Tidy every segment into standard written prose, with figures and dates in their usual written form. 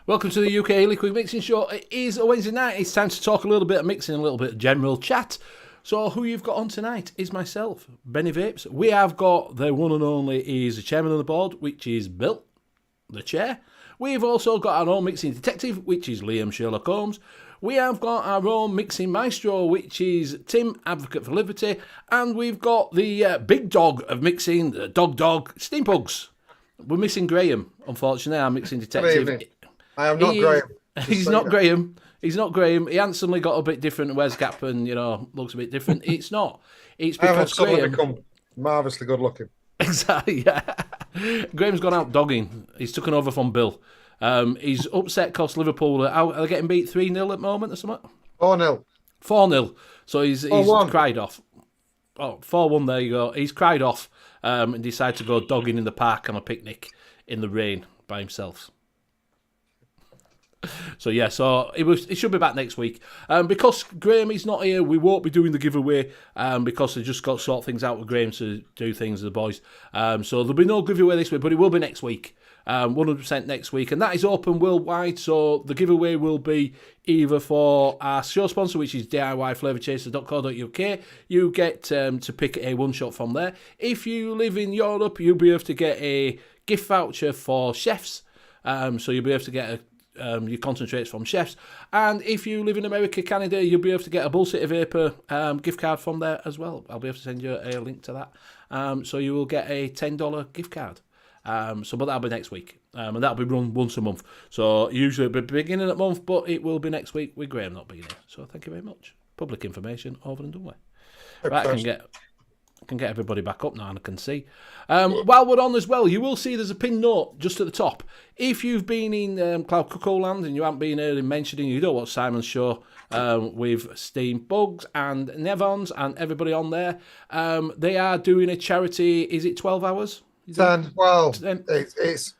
Welcome to the U.K.E-Liquid Mixing Show. It is a Wednesday night. It's time to talk a little bit of mixing, a little bit of general chat. So who you've got on tonight is myself, Benny Vapes. We have got the one and only is the chairman of the board, which is Bill, the chair. We've also got our own mixing detective, which is Liam Sherlock Holmes. We have got our own mixing maestro, which is Tim, advocate for liberty. And we've got the big dog of mixing, the dog, Steam Pugs. We're missing Graham, unfortunately, our mixing detective. I am not Graham. He's not Graham. He's not Graham. He handsomely got a bit different, wears a cap and, looks a bit different. It's not. It's because Graham... become marvellously good looking. Exactly, yeah. Graham's gone out dogging. He's taken over from Bill. He's upset because Liverpool are they getting beat 3-0 at the moment or something? 4-0. 4-0. So he's cried off. Oh, 4-1, there you go. He's cried off and decided to go dogging in the park on a picnic in the rain by himself. So it should be back next week. Because Graham is not here, we won't be doing the giveaway because they just got to sort things out with Graham to do things with the boys. So there'll be no giveaway this week, but it will be next week. 100% next week, and that is open worldwide. So the giveaway will be either for our show sponsor, which is DIYFlavorchaser.co.uk. You get to pick a one shot from there. If you live in Europe, you'll be able to get a gift voucher for chefs. So you'll be able to get your concentrates from chefs. And if you live in America, Canada, you'll be able to get a Bullsitter Vapor gift card from there as well. I'll be able to send you a link to that. So you will get a $10 gift card. But that'll be next week. And that'll be run once a month. So usually it'll be beginning of the month, but it will be next week with Graham not being here. So thank you very much. Public information over and done with. Right, I can get everybody back up now and I can see. While we're on as well, you will see there's a pinned note just at the top. If you've been in Cloud Cuckoo Land and you haven't been heard mentioning, you don't watch Simon's show with Steam Bugs and Nevons and everybody on there. They are doing a charity, is it 12 hours? 10. Well, it's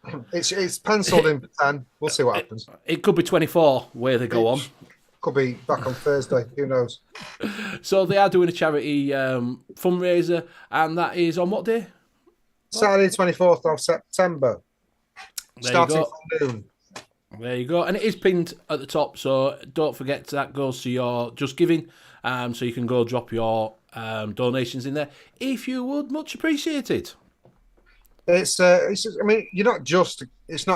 penciled in for 10. We'll see what happens. It could be 24 where they go on. Could be back on Thursday. Who knows? So they are doing a charity fundraiser, and that is on what day? Saturday, 24th of September. Starting from noon. There you go. And it is pinned at the top, so don't forget that goes to your Just Giving. So you can go drop your donations in there. If you would, much appreciated. It's not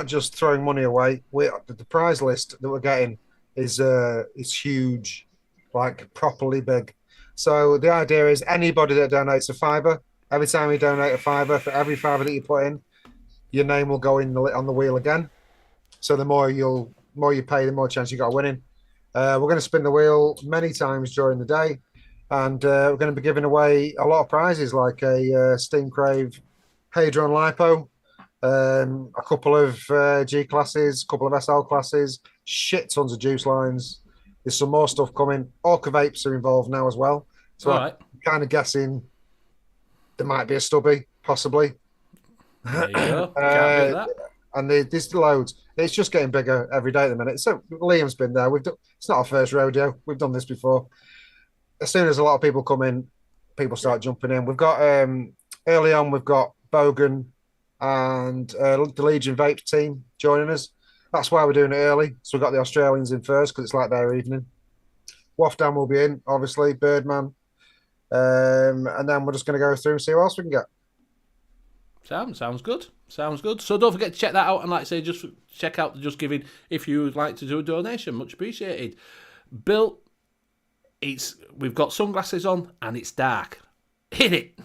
just throwing money away. The prize list that we're getting is huge, like properly big. So the idea is anybody that donates a £5, every time you donate a £5, for every £5 that you put in, your name will go in on the wheel again. So the more you pay, the more chance you got of winning. We're going to spin the wheel many times during the day, and we're going to be giving away a lot of prizes like a Steam Crave Hadron Lipo, a couple of G classes, a couple of SL classes, shit tons of juice lines. There's some more stuff coming. Orca Vapes are involved now as well. So I'm kind of guessing there might be a stubby, possibly. There you go. Can't do that. And there's loads. It's just getting bigger every day at the minute. So Liam's been there. It's not our first rodeo. We've done this before. As soon as a lot of people come in, people start jumping in. We've got early on, we've got Bogan and the Legion Vape team joining us. That's why we're doing it early. So we've got the Australians in first because it's like their evening. Wafdan will be in, obviously, Birdman. And then we're just going to go through and see what else we can get. Sounds good. So don't forget to check that out. And like I say, just check out the Just Giving if you would like to do a donation. Much appreciated. Bill, we've got sunglasses on and it's dark. Hit it.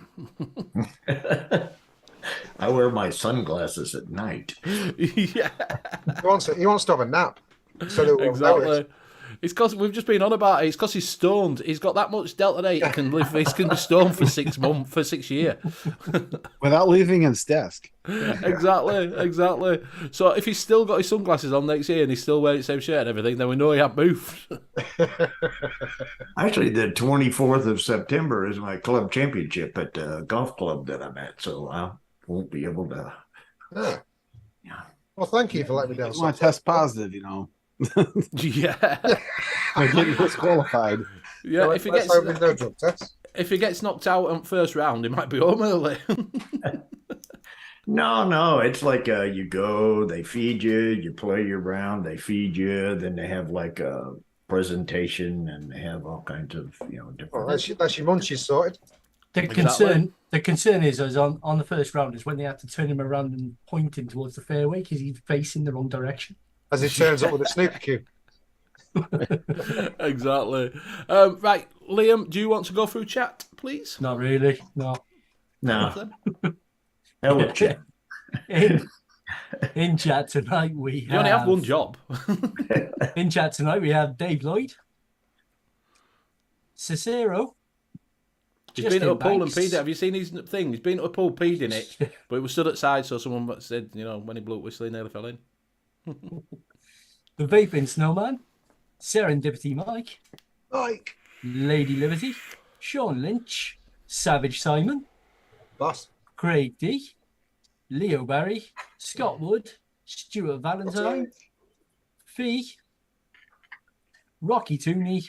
I wear my sunglasses at night. Yeah. He wants to have a nap. So exactly. It's because we've just been on about it. It's because he's stoned. He's got that much Delta 8. He can live. He can be stoned for 6 months, for 6 years, without leaving his desk. Exactly. So if he's still got his sunglasses on next year and he's still wearing the same shirt and everything, then we know he hasn't moved. Actually, the 24th of September is my club championship at the golf club that I'm at, so I won't be able to. Yeah. Well, thank you for letting me down. I want to test positive, Yeah. I'm getting disqualified. Yeah, no, if he gets knocked out on first round, he might be home early. No. It's like you go, they feed you, you play around, they feed you, then they have like a presentation, and they have all kinds of Oh, different. that's your munchies sorted. The concern is on the first round is when they had to turn him around and point him towards the fairway because he's facing the wrong direction. As it turns up with a snooker cue. Exactly. Right, Liam, do you want to go through chat, please? Not really. No. No, hell with you. In chat tonight we You only have one job. In chat tonight we have Dave Lloyd, Cicero. He's been to a pool and peed it. Have you seen his thing? He's been to a pool, peed in it, but it was stood outside, so someone said, when he blew up whistling, nearly fell in. The Vaping Snowman, Serendipity Mike, Lady Liberty, Sean Lynch, Savage Simon, Boss. Craig D, Leo Barry, Scott Wood, Stuart Valentine, Fee, Rocky Tooney,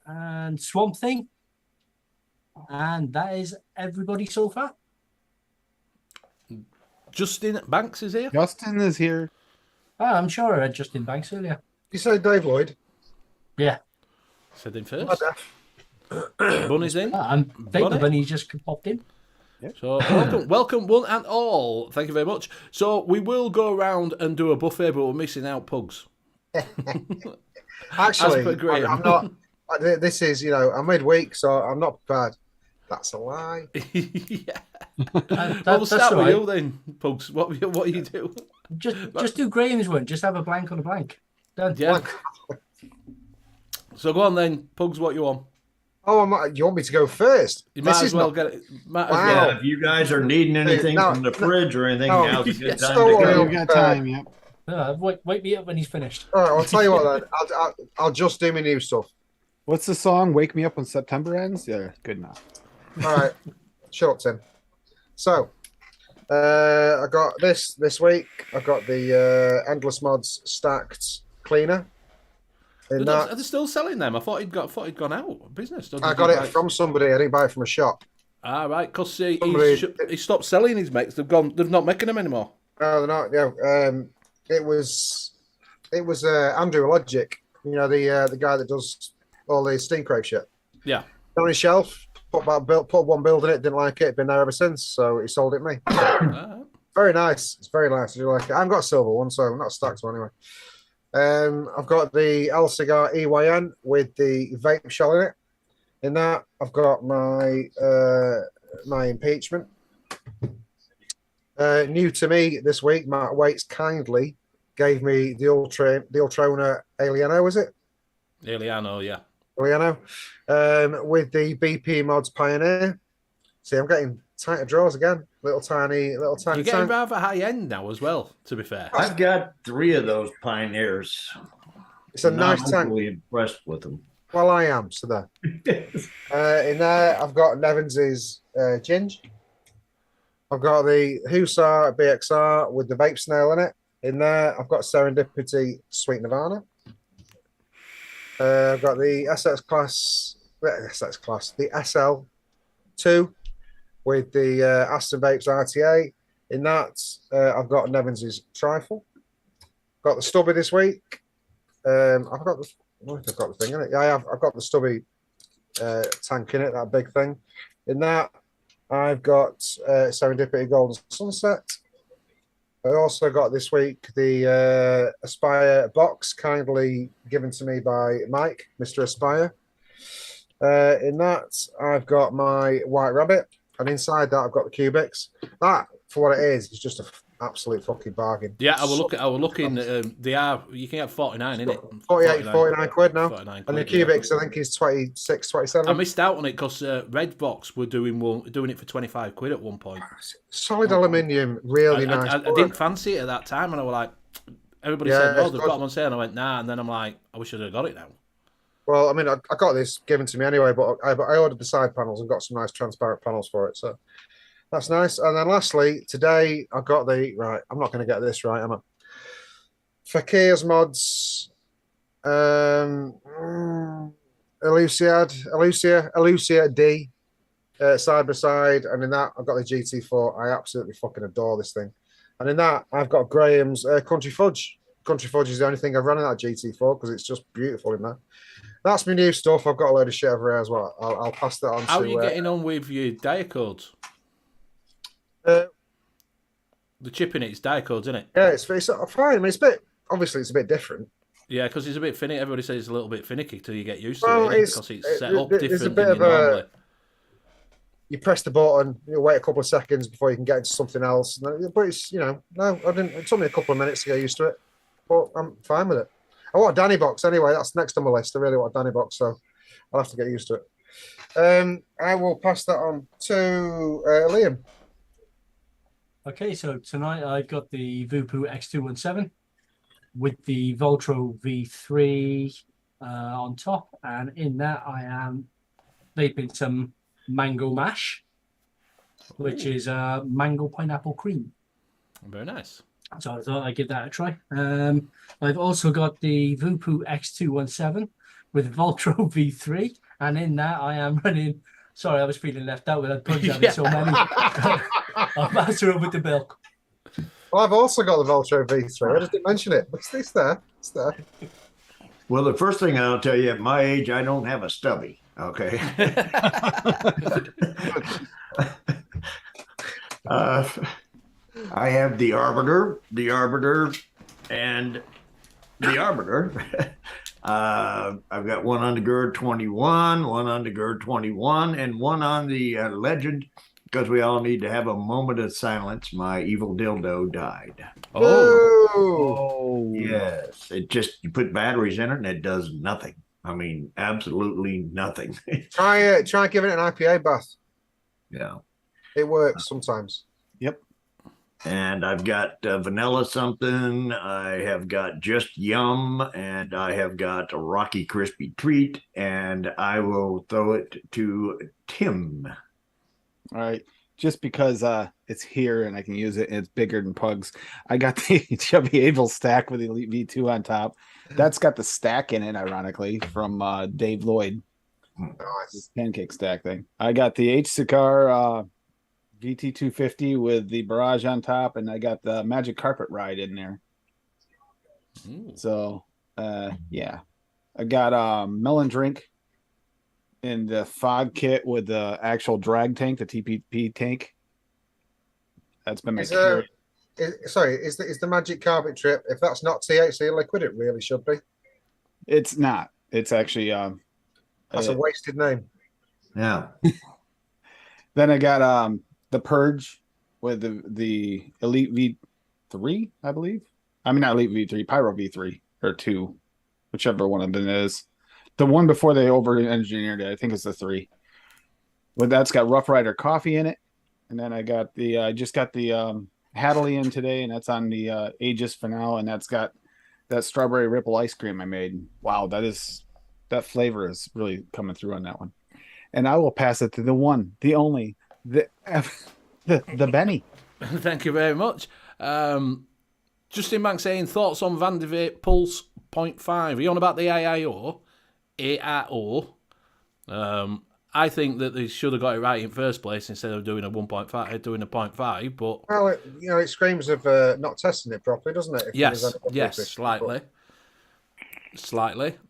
and Swamp Thing. And that is everybody so far. Justin Banks is here. Justin is here. I'm sure I read Justin Banks earlier. You say Dave Lloyd? Yeah. Said him first. Bunny's in. I'm thankful Bunny just popped in. So welcome one and all. Thank you very much. So we will go around and do a buffet, but we're missing out pugs. Actually, per Graham. I'm not. This is, I'm midweek, so I'm not prepared. That's a lie. Yeah. Well, We'll start with you then, pugs. What you do? Just do Graham's one. Just have a blank on a blank. Done. Yeah. So go on then, pugs. What you want? Oh, you want me to go first? You might as well get it. Wow. Yeah, if you guys are needing anything from the fridge or anything, now's a good time to So go. We've got time, yep. Wake me up when he's finished. All right, I'll tell you what then. I'll just do my new stuff. What's the song? Wake Me Up When September Ends? Yeah, good enough. All right, shut up, Tim. So, I got this week. I got the Endless Mods stacked cleaner. Are they still selling them? I thought he'd gone out of business. I got it from somebody. I didn't buy it from a shop. Ah, right, because he stopped selling his mates. They're not making them anymore. No, they're not. Yeah, it was Andrew Logic. The guy that does all the steam crate shit. Yeah. On his shelf, put one build in it. Didn't like it. Been there ever since. So he sold it to me. Very nice. It's very nice. I do like it. I haven't got a silver one, so I'm not stacked one anyway. I've got the El Cigar EYN with the vape shell in it. In that, I've got my impeachment. New to me this week, Matt Waits kindly gave me the Ultrona Alieno, was it? Alieno, yeah. Alieno. With the BP Mods Pioneer. See, I'm getting tighter draws again. Little tiny. You're getting rather high end now as well, to be fair. I've got 3 of those Pioneers. It's a nice tank. I'm really impressed with them. Well, I am, so there. In there, I've got Nevins's Ginge. I've got the Hussar BXR with the vape snail in it. In there, I've got Serendipity Sweet Nirvana. I've got the the SL2 with the Aston Vapes RTA. In that, I've got Nevins's Trifle. Got the Stubby this week. I've got the thing in it. Yeah, I've got the Stubby tank in it, that big thing. In that, I've got Serendipity Golden Sunset. I also got this week the Aspire box, kindly given to me by Mike, Mr. Aspire. In that, I've got my White Rabbit, and inside that, I've got the Cubics. That, for what it is just an absolute fucking bargain. Yeah, I was looking. They are. You can get 49 in it. 49 quid now. 49 and the quid, Cubics, I think, is 26, 27. I missed out on it because Redbox were doing it for 25 quid at one point. Solid aluminium, really nice. I didn't fancy it at that time, and I was like, everybody said, "Oh, they've got them on sale." And I went, "Nah," and then I'm like, "I wish I'd have got it now." Well, I mean, I got this given to me anyway, but I ordered the side panels and got some nice transparent panels for it, so that's nice. And then lastly, today I got right. I'm not going to get this right, am I? Fakir's Mods, Elucia D side by side, and in that I've got the GT4. I absolutely fucking adore this thing. And in that I've got Graham's Country Fudge. Country Fudge is the only thing I've run in that GT4 because it's just beautiful in there. That's my new stuff. I've got a load of shit over here as well. I'll pass that on. How are you getting on with your diet codes? The chip in it's diet codes, isn't it? Yeah, it's fine. I mean, it's a bit different. Yeah, because it's a bit finicky. Everybody says it's a little bit finicky till you get used to Well, it, because it's set up different than normally. You press the button, you wait a couple of seconds before you can get into something else. But it's, no, I didn't. It took me a couple of minutes to get used to it, but I'm fine with it. I want a Danny box anyway. That's next on my list. I really want a Danny box, so I'll have to get used to it. I will pass that on to Liam. Okay, so tonight I've got the Voopoo X217 with the Voltro V3 on top, and in that I am vaping some mango mash, which is mango pineapple cream. Very nice. So I thought I'd give that a try. I've also got the Voopoo X217 with Voltro V3, and in that I am running. Sorry, I was feeling left out with that punch having so many. I'll pass her over to Bill. Well, I've also got the Voltro V3. I just didn't mention it. It's there. It's there. Well, the first thing I'll tell you, at my age, I don't have a stubby. Okay. I have the Arbiter, and the Arbiter. I've got one on the GERD 21, one on the GERD 21, and one on the Legend, because we all need to have a moment of silence. My evil dildo died. Oh, yes. It just, you put batteries in it and it does nothing. I mean, absolutely nothing. Try giving it an IPA bath. Yeah. It works sometimes. Yep. And I've got vanilla something. I have got just yum, and I have got a Rocky Crispy Treat, and I will throw it to Tim. All right. Just because it's here and I can use it and it's bigger than Pugs, I got the Chubby Able stack with the Elite V2 on top. That's got the stack in it, ironically, from Dave Lloyd. Nice. Pancake stack thing. I got the H Cigar VT250 with the Barrage on top, and I got the Magic Carpet Ride in there. Ooh. So, yeah. I got Melon Drink in the fog kit with the actual drag tank, the TPP tank. That's been my Is the Magic Carpet Trip, if that's not THC liquid, it really should be. It's not. It's actually That's a wasted name. Yeah. Then I got the Purge with the Elite V3, I believe. I mean, not Elite V3, Pyro V3 or 2, whichever one of them is. The one before they over-engineered it, I think it's the 3. But that's got Rough Rider coffee in it. And then I got I just got the Hadley in today, and that's on the Aegis Finale, and that's got that strawberry ripple ice cream I made. Wow, that flavor is really coming through on that one. And I will pass it to the one, the only, the Benny. Thank you very much. Justin Banks saying, thoughts on Vandevere Pulse 0.5. Are you on about the AIO? I think that they should have got it right in first place instead of doing a 1.5, doing a 0.5. But well, it screams of not testing it properly, doesn't it? Yes, slightly.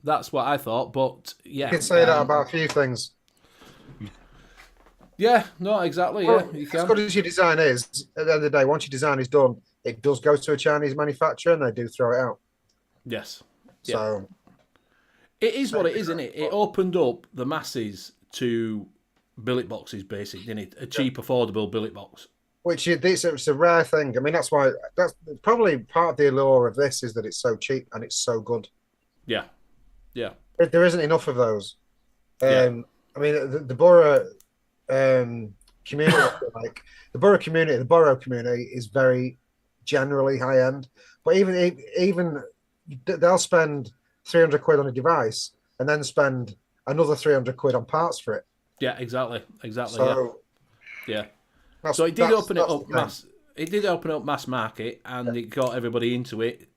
That's what I thought. But yeah, you can say that about a few things. Yeah, no, exactly. Well, yeah, you as can. good as your design is, at the end of the day, once your design is done, it does go to a Chinese manufacturer and they do throw it out. Yes. So it is what it is, isn't it? It opened up the masses to billet boxes, basically, didn't it? A cheap, affordable billet box. Which it's a rare thing. I mean, that's probably part of the allure of this is that it's so cheap and it's so good. Yeah. There isn't enough of those. I mean, the borough community, like the borough community is very generally high end. But even they'll spend 300 quid on a device and then spend another 300 quid on parts for it. Yeah, exactly. So, yeah. So it did open it up mass. It did open up mass market, and it got everybody into it.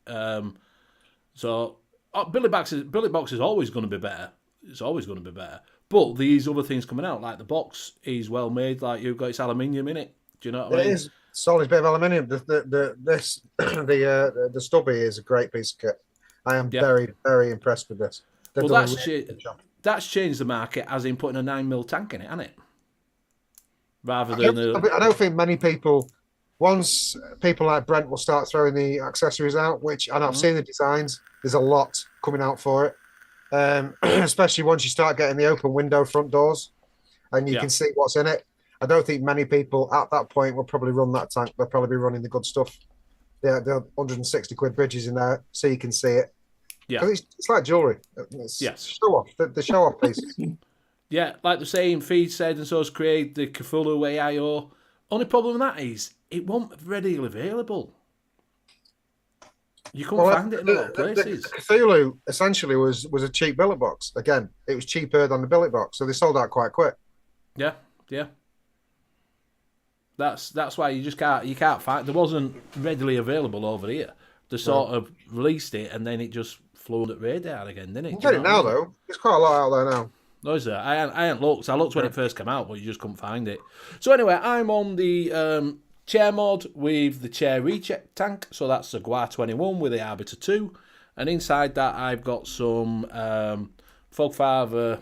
So billet box is always going to be better. It's always going to be better. But these other things coming out, like the box is well made, like you've got its aluminium in it. Do you know what I It mean? is solid bit of aluminium. The stubby is a great piece of kit. I am Yeah. very, very impressed with this. They've Well, done a that's really good job. that's changed the market, as in putting a 9mm tank in it, hasn't it? Rather I than don't think many people, once people like Brent will start throwing the accessories out, which, and I've seen the designs, there's a lot coming out for it. Especially once you start getting the open window front doors and you can see what's in it. I don't think many people at that point will probably run that tank. They'll probably be running the good stuff. The 160 quid bridges in there so you can see it. Yeah. 'Cause it's like jewellery. It's show off, the show off pieces. Yeah, like the same feed said, and so has Craig, the Cthulhu AIO. Only problem with that is it won't readily available. You couldn't find it in a lot of places. The Cthulhu essentially was a cheap billet box. Again, it was cheaper than the billet box, so they sold out quite quick. Yeah. That's why you can't find. There wasn't readily available over here. They sort of released it and then it just flew under the radar again, didn't it? You can get it now though. There's quite a lot out there now. No, is there? I hadn't looked. I looked when it first came out, but you just couldn't find it. So anyway, I'm on the chair mod with the chair recheck tank. So that's the Gua 21 with the Arbiter 2. And inside that, I've got some Fogfather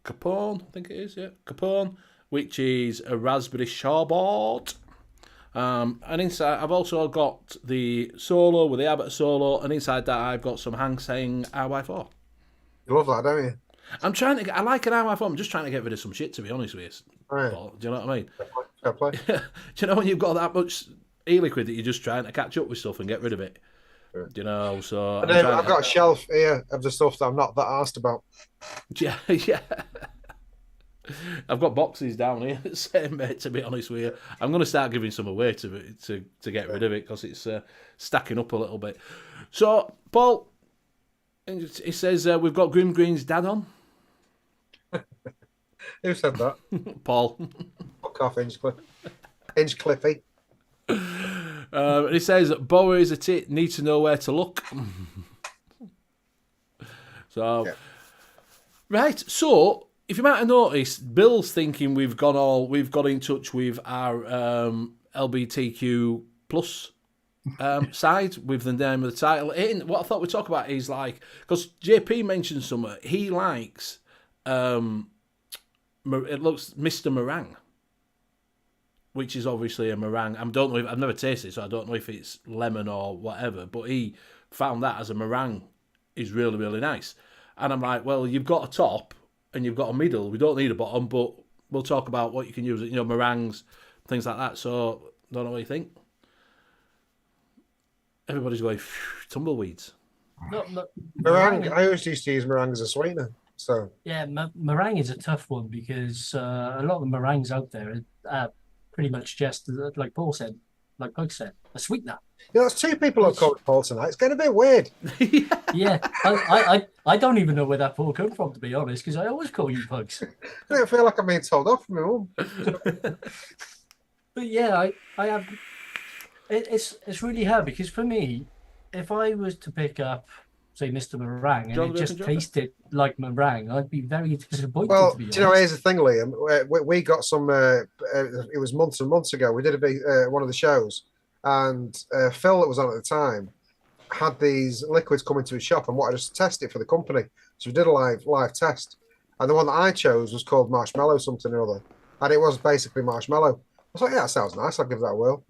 Capone, I think it is, yeah. Capone, which is a raspberry sherbet. And inside, I've also got the Solo with the Arbiter Solo. And inside that, I've got some Hang Seng RY4. You love that, don't you? I like an RY4. I'm just trying to get rid of some shit, to be honest with you. Right. Paul, do you know what I mean? Fair play. Do you know when you've got that much e-liquid that you're just trying to catch up with stuff and get rid of it? Sure. Do you know? So And then I've got a shelf here of the stuff that I'm not that asked about. Yeah. I've got boxes down here. Same, mate. To be honest with you, I'm going to start giving some away to get rid of it because it's stacking up a little bit. So, Paul, he says we've got Grim Green's dad on. Who said that? Paul. Fuck off, Inchcliffy. And he says, Bower is a tit, need to know where to look. Right, so if you might have noticed, Bill's thinking we've got in touch with our LBTQ plus side with the name of the title. What I thought we'd talk about is like, because JP mentioned something, he likes it looks Mr. Meringue, which is obviously a meringue. I've never tasted it, so I don't know if it's lemon or whatever, but he found that as a meringue is really, really nice. And I'm like, well, you've got a top and you've got a middle. We don't need a bottom, but we'll talk about what you can use, meringues, things like that. So, don't know what you think. Everybody's going, tumbleweeds. Meringue, I always used to use meringue as a sweetener. So yeah, meringue is a tough one because a lot of the meringues out there are pretty much just like Paul said, like Pug said, a sweetener. Yeah, there's two people who called Paul tonight. It's getting a bit weird. Yeah, I don't even know where that Paul come from, to be honest, because I always call you Pugs. I don't feel like I'm being told off from my mum. But yeah, I have. It's really hard because for me, if I was to pick up, say, Mr. Meringue, and it just tasted like meringue, I'd be very disappointed. Well, to be do you know, here's the thing, Liam. We got some. It was months and months ago. We did one of the shows, and Phil, that was on at the time, had these liquids come into his shop and wanted us to test it for the company. So we did a live test, and the one that I chose was called marshmallow something or other, and it was basically marshmallow. I was like, yeah, that sounds nice. I'll give that a whirl.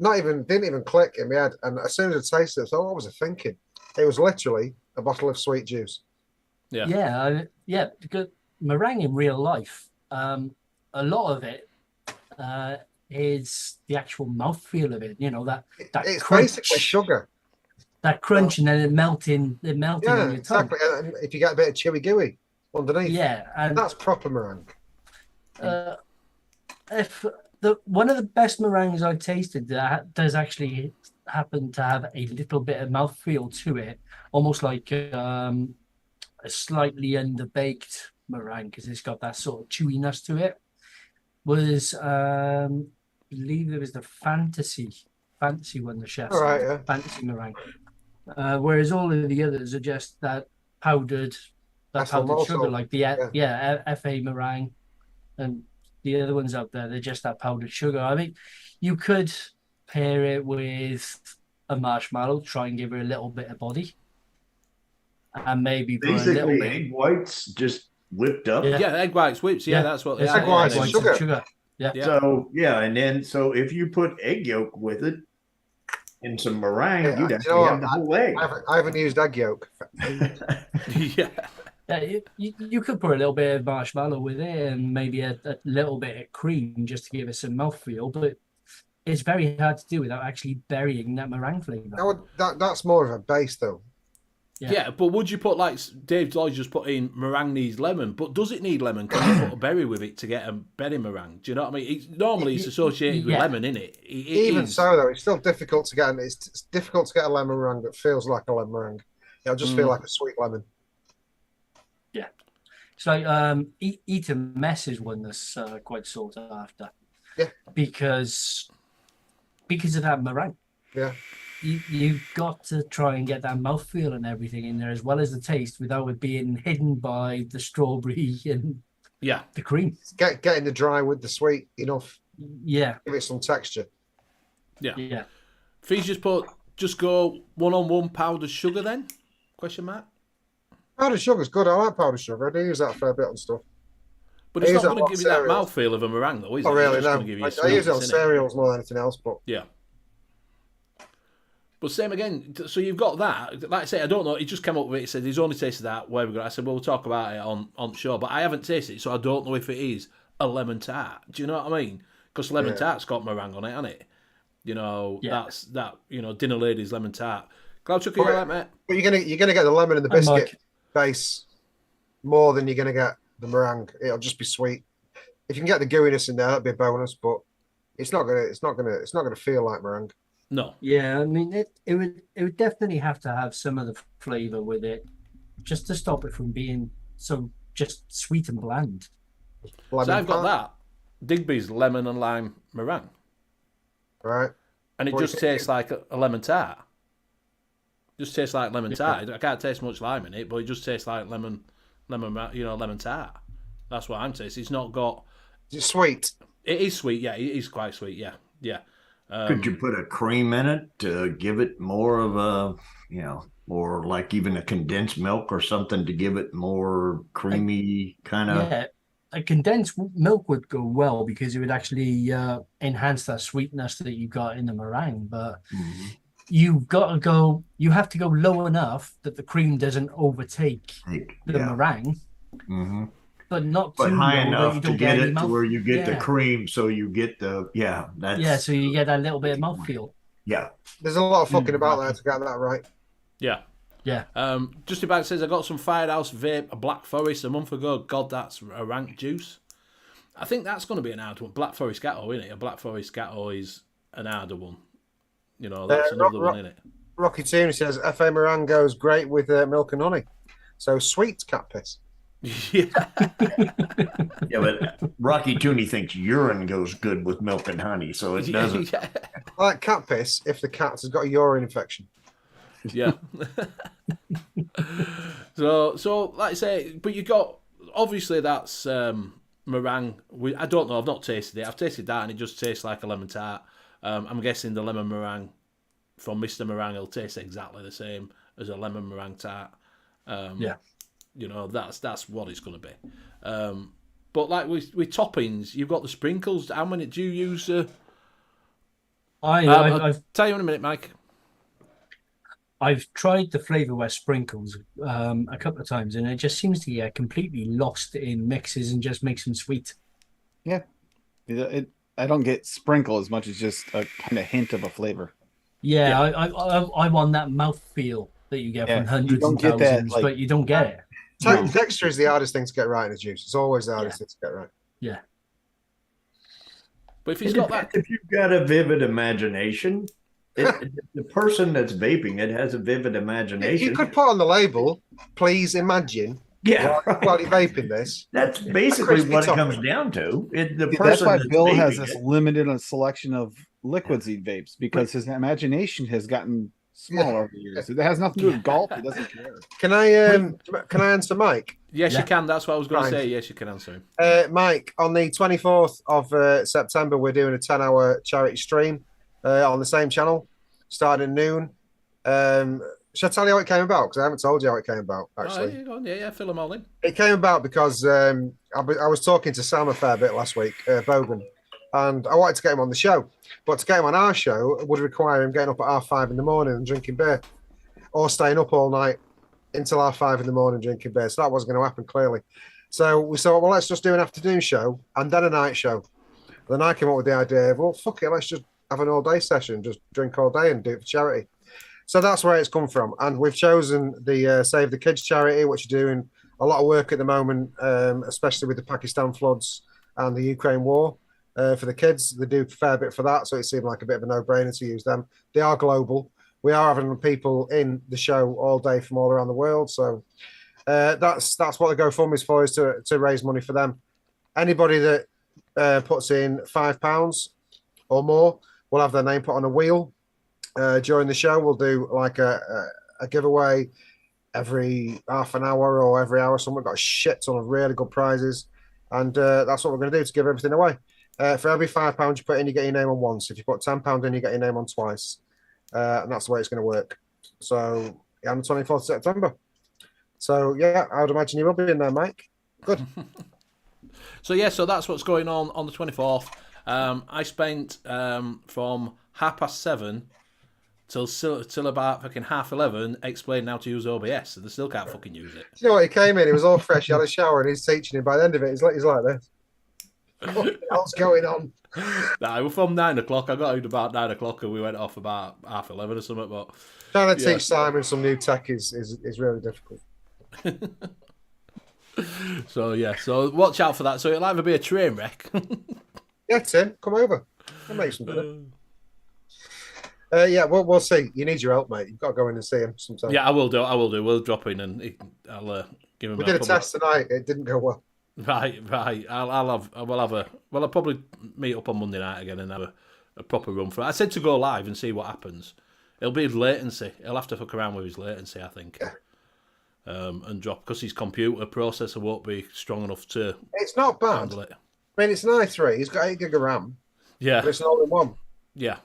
Didn't even click in my head. And as soon as I tasted it, I thought, what was I thinking? It was literally a bottle of sweet juice. Yeah. Because meringue in real life, a lot of it is the actual mouthfeel of it. That it's crunch, basically sugar. That crunch, and then it melting on your tongue. Exactly. And if you get a bit of chewy gooey underneath, and that's proper meringue. If one of the best meringues I've tasted that does actually happen to have a little bit of mouthfeel to it, almost like a slightly underbaked meringue because it's got that sort of chewiness to it, was I believe it was the fantasy one, the chef's fantasy meringue. Whereas all of the others are just that powdered that Ethyl powdered sugar, maltose. like FA meringue, and the other ones out there. They're just that powdered sugar. I mean, you could pair it with a marshmallow, try and give her a little bit of body, and maybe put a little Basically, bit. egg whites just whipped up. Yeah. Yeah, egg whites, whips. Yeah, that's what they it's are. Egg whites yeah, and yeah. sugar. Yeah. Yeah. So and then if you put egg yolk with it and some meringue, Yeah, you'd you actually know have what? the whole egg. I haven't used egg yolk. Yeah. Yeah, you could put a little bit of marshmallow with it and maybe a little bit of cream just to give it some mouthfeel, but it's very hard to do without actually burying that meringue flavour. That's more of a base, though. Yeah, but would you put, like Dave Lloyd just put in, meringue needs lemon, but does it need lemon? Can you put a berry with it to get a berry meringue? Do you know what I mean? Normally it's associated with lemon, isn't it? Even so, though, it's still difficult to get. It's difficult to get a lemon meringue that feels like a lemon meringue. It'll just feel like a sweet lemon. Yeah. It's like Eat a Mess is one that's quite sought after. Yeah. Because of that meringue. Yeah. You've got to try and get that mouthfeel and everything in there as well as the taste without it being hidden by the strawberry and the cream. Getting the dry with the sweet enough. Yeah. Give it some texture. Yeah. Fees just go 1-on-1 powdered sugar then? Question mark. Powdered sugar's good. I like powdered sugar. I do use that a fair bit on stuff. But it's I use not it going on to give you that cereals. mouthfeel of a meringue, though, is it? Oh, really? It's just No. gonna give you I use it sweetness, on innit? cereals more than anything else. But Yeah. But same again, so you've got that. Like I say, I don't know, he just came up with it, he said he's only tasted that, where we go. I said, well, we'll talk about it on show, but I haven't tasted it, so I don't know if it is a lemon tart. Do you know what I mean? Because lemon tart's got meringue on it, hasn't it? You know, that's that, dinner ladies lemon tart. Cloud Chucky, you all right, mate? But you're gonna get the lemon in the biscuit base more than you're gonna get the meringue. It'll just be sweet. If you can get the gooiness in there, that'd be a bonus. But it's not gonna feel like meringue. No. Yeah, I mean it would definitely have to have some of the flavour with it, just to stop it from being so just sweet and bland. So I've got that. Digby's lemon and lime meringue. Right. And it just tastes like a lemon tart. Just tastes like lemon tart. I can't taste much lime in it, but it just tastes like lemon tart. That's what I'm tasting. It's not got. It's sweet. It is sweet, yeah. It is quite sweet, yeah. Could you put a cream in it to give it more of a, or like even a condensed milk or something to give it more creamy kind of? Yeah, a condensed milk would go well because it would actually enhance that sweetness that you got in the meringue. But you have to go low enough that the cream doesn't overtake the meringue. Mm-hmm. But not but too high low enough that to get it to where you get the cream, so you get the so you get that little bit of mouthfeel. Yeah, there's a lot of fucking about there to get that right. Yeah. Just about says I got some Firehouse vape, a Black Forest a month ago. God, that's a rank juice. I think that's going to be an hard one. Black Forest Gatto, isn't it? A Black Forest Gatto is an harder one. That's another one, isn't it? Rocky Tooney says FA meringue goes great with milk and honey. So sweet cat piss. Yeah. Yeah, but Rocky Tooney thinks urine goes good with milk and honey, so it doesn't. Yeah. Like cat piss if the cat has got a urine infection. Yeah. so like I say, but you got obviously that's meringue. I don't know. I've not tasted it. I've tasted that, and it just tastes like a lemon tart. I'm guessing the lemon meringue from Mr. Meringue will taste exactly the same as a lemon meringue tart. That's what it's going to be. But like with toppings, you've got the sprinkles. How many do you use? I'll tell you in a minute, Mike. I've tried the Flavor West sprinkles a couple of times, and it just seems to get completely lost in mixes and just makes them sweet. Yeah, I don't get sprinkle as much as just a kind of hint of a flavor. Yeah. I want that mouthfeel that you get from hundreds and thousands, but you don't get it. Texture is the hardest thing to get right in a juice. It's always the hardest thing to get right. Yeah. But if he's got that, if you've got a vivid imagination, the person that's vaping it has a vivid imagination. You could put on the label, please imagine. Yeah, while you're vaping this. That's basically what it comes down to. That's why Bill has this limited selection of liquid seed vapes, because his imagination has gotten smaller over the years. It has nothing to do with golf. He doesn't care. Can I answer Mike? Yes, Yeah. you can. That's what I was going Right. to say. Yes, you can answer him. Mike, on the 24th of September, we're doing a 10-hour charity stream on the same channel, starting at noon. Should I tell you how it came about? Because I haven't told you how it came about, actually. Oh, yeah, go on. Yeah, fill them all in. It came about because I was talking to Sam a fair bit last week, Bogan, and I wanted to get him on the show. But to get him on our show would require him getting up at 5:30 in the morning and drinking beer, or staying up all night until 5:30 in the morning drinking beer. So that wasn't going to happen, clearly. So we thought, well, let's just do an afternoon show and then a night show. Then I came up with the idea of, well, fuck it, let's just have an all-day session, just drink all day and do it for charity. So that's where it's come from. And we've chosen the Save the Kids charity, which are doing a lot of work at the moment, especially with the Pakistan floods and the Ukraine war. For the kids, they do a fair bit for that, so it seemed like a bit of a no-brainer to use them. They are global. We are having people in the show all day from all around the world, so that's what the GoFundMe is for, is to raise money for them. Anybody that puts in £5 or more will have their name put on a wheel. During the show, we'll do like a giveaway every half an hour or every hour. Someone got a shit ton of really good prizes, and that's what we're going to do to give everything away. For every £5 you put in, you get your name on once. If you put £10 in, you get your name on twice. And that's the way it's going to work. So, yeah, on the 24th of September. So, yeah, I would imagine you will be in there, Mike. Good. So that's what's going on the 24th. I spent from 7:30 till about fucking 11:30 explaining how to use OBS, and they still can't fucking use it. Do you know what? He came in, he was all fresh, he had a shower, and he's teaching him. By the end of it, he's like this. What the hell's going on? Nah, we're from 9 o'clock. I got out about 9 o'clock, and we went off about 11:30 or something. But Trying to teach Simon some new tech is really difficult. So watch out for that. So it'll either be a train wreck. Yeah, Tim, come over. I'll make some dinner. Yeah, we'll see. You need your help, mate. You've got to go in and see him sometime. Yeah, I will do. We'll drop in and I'll give him. We did a test tonight. It didn't go well. Right. I'll probably meet up on Monday night again and have a proper run for it. I said to go live and see what happens. It'll be his latency. He'll have to fuck around with his latency, I think. Yeah. And drop, because his computer processor won't be strong enough to It's not bad. handle it. I mean, it's an i3. He's got 8 gig of RAM, Yeah. but it's an all-in-one. Yeah.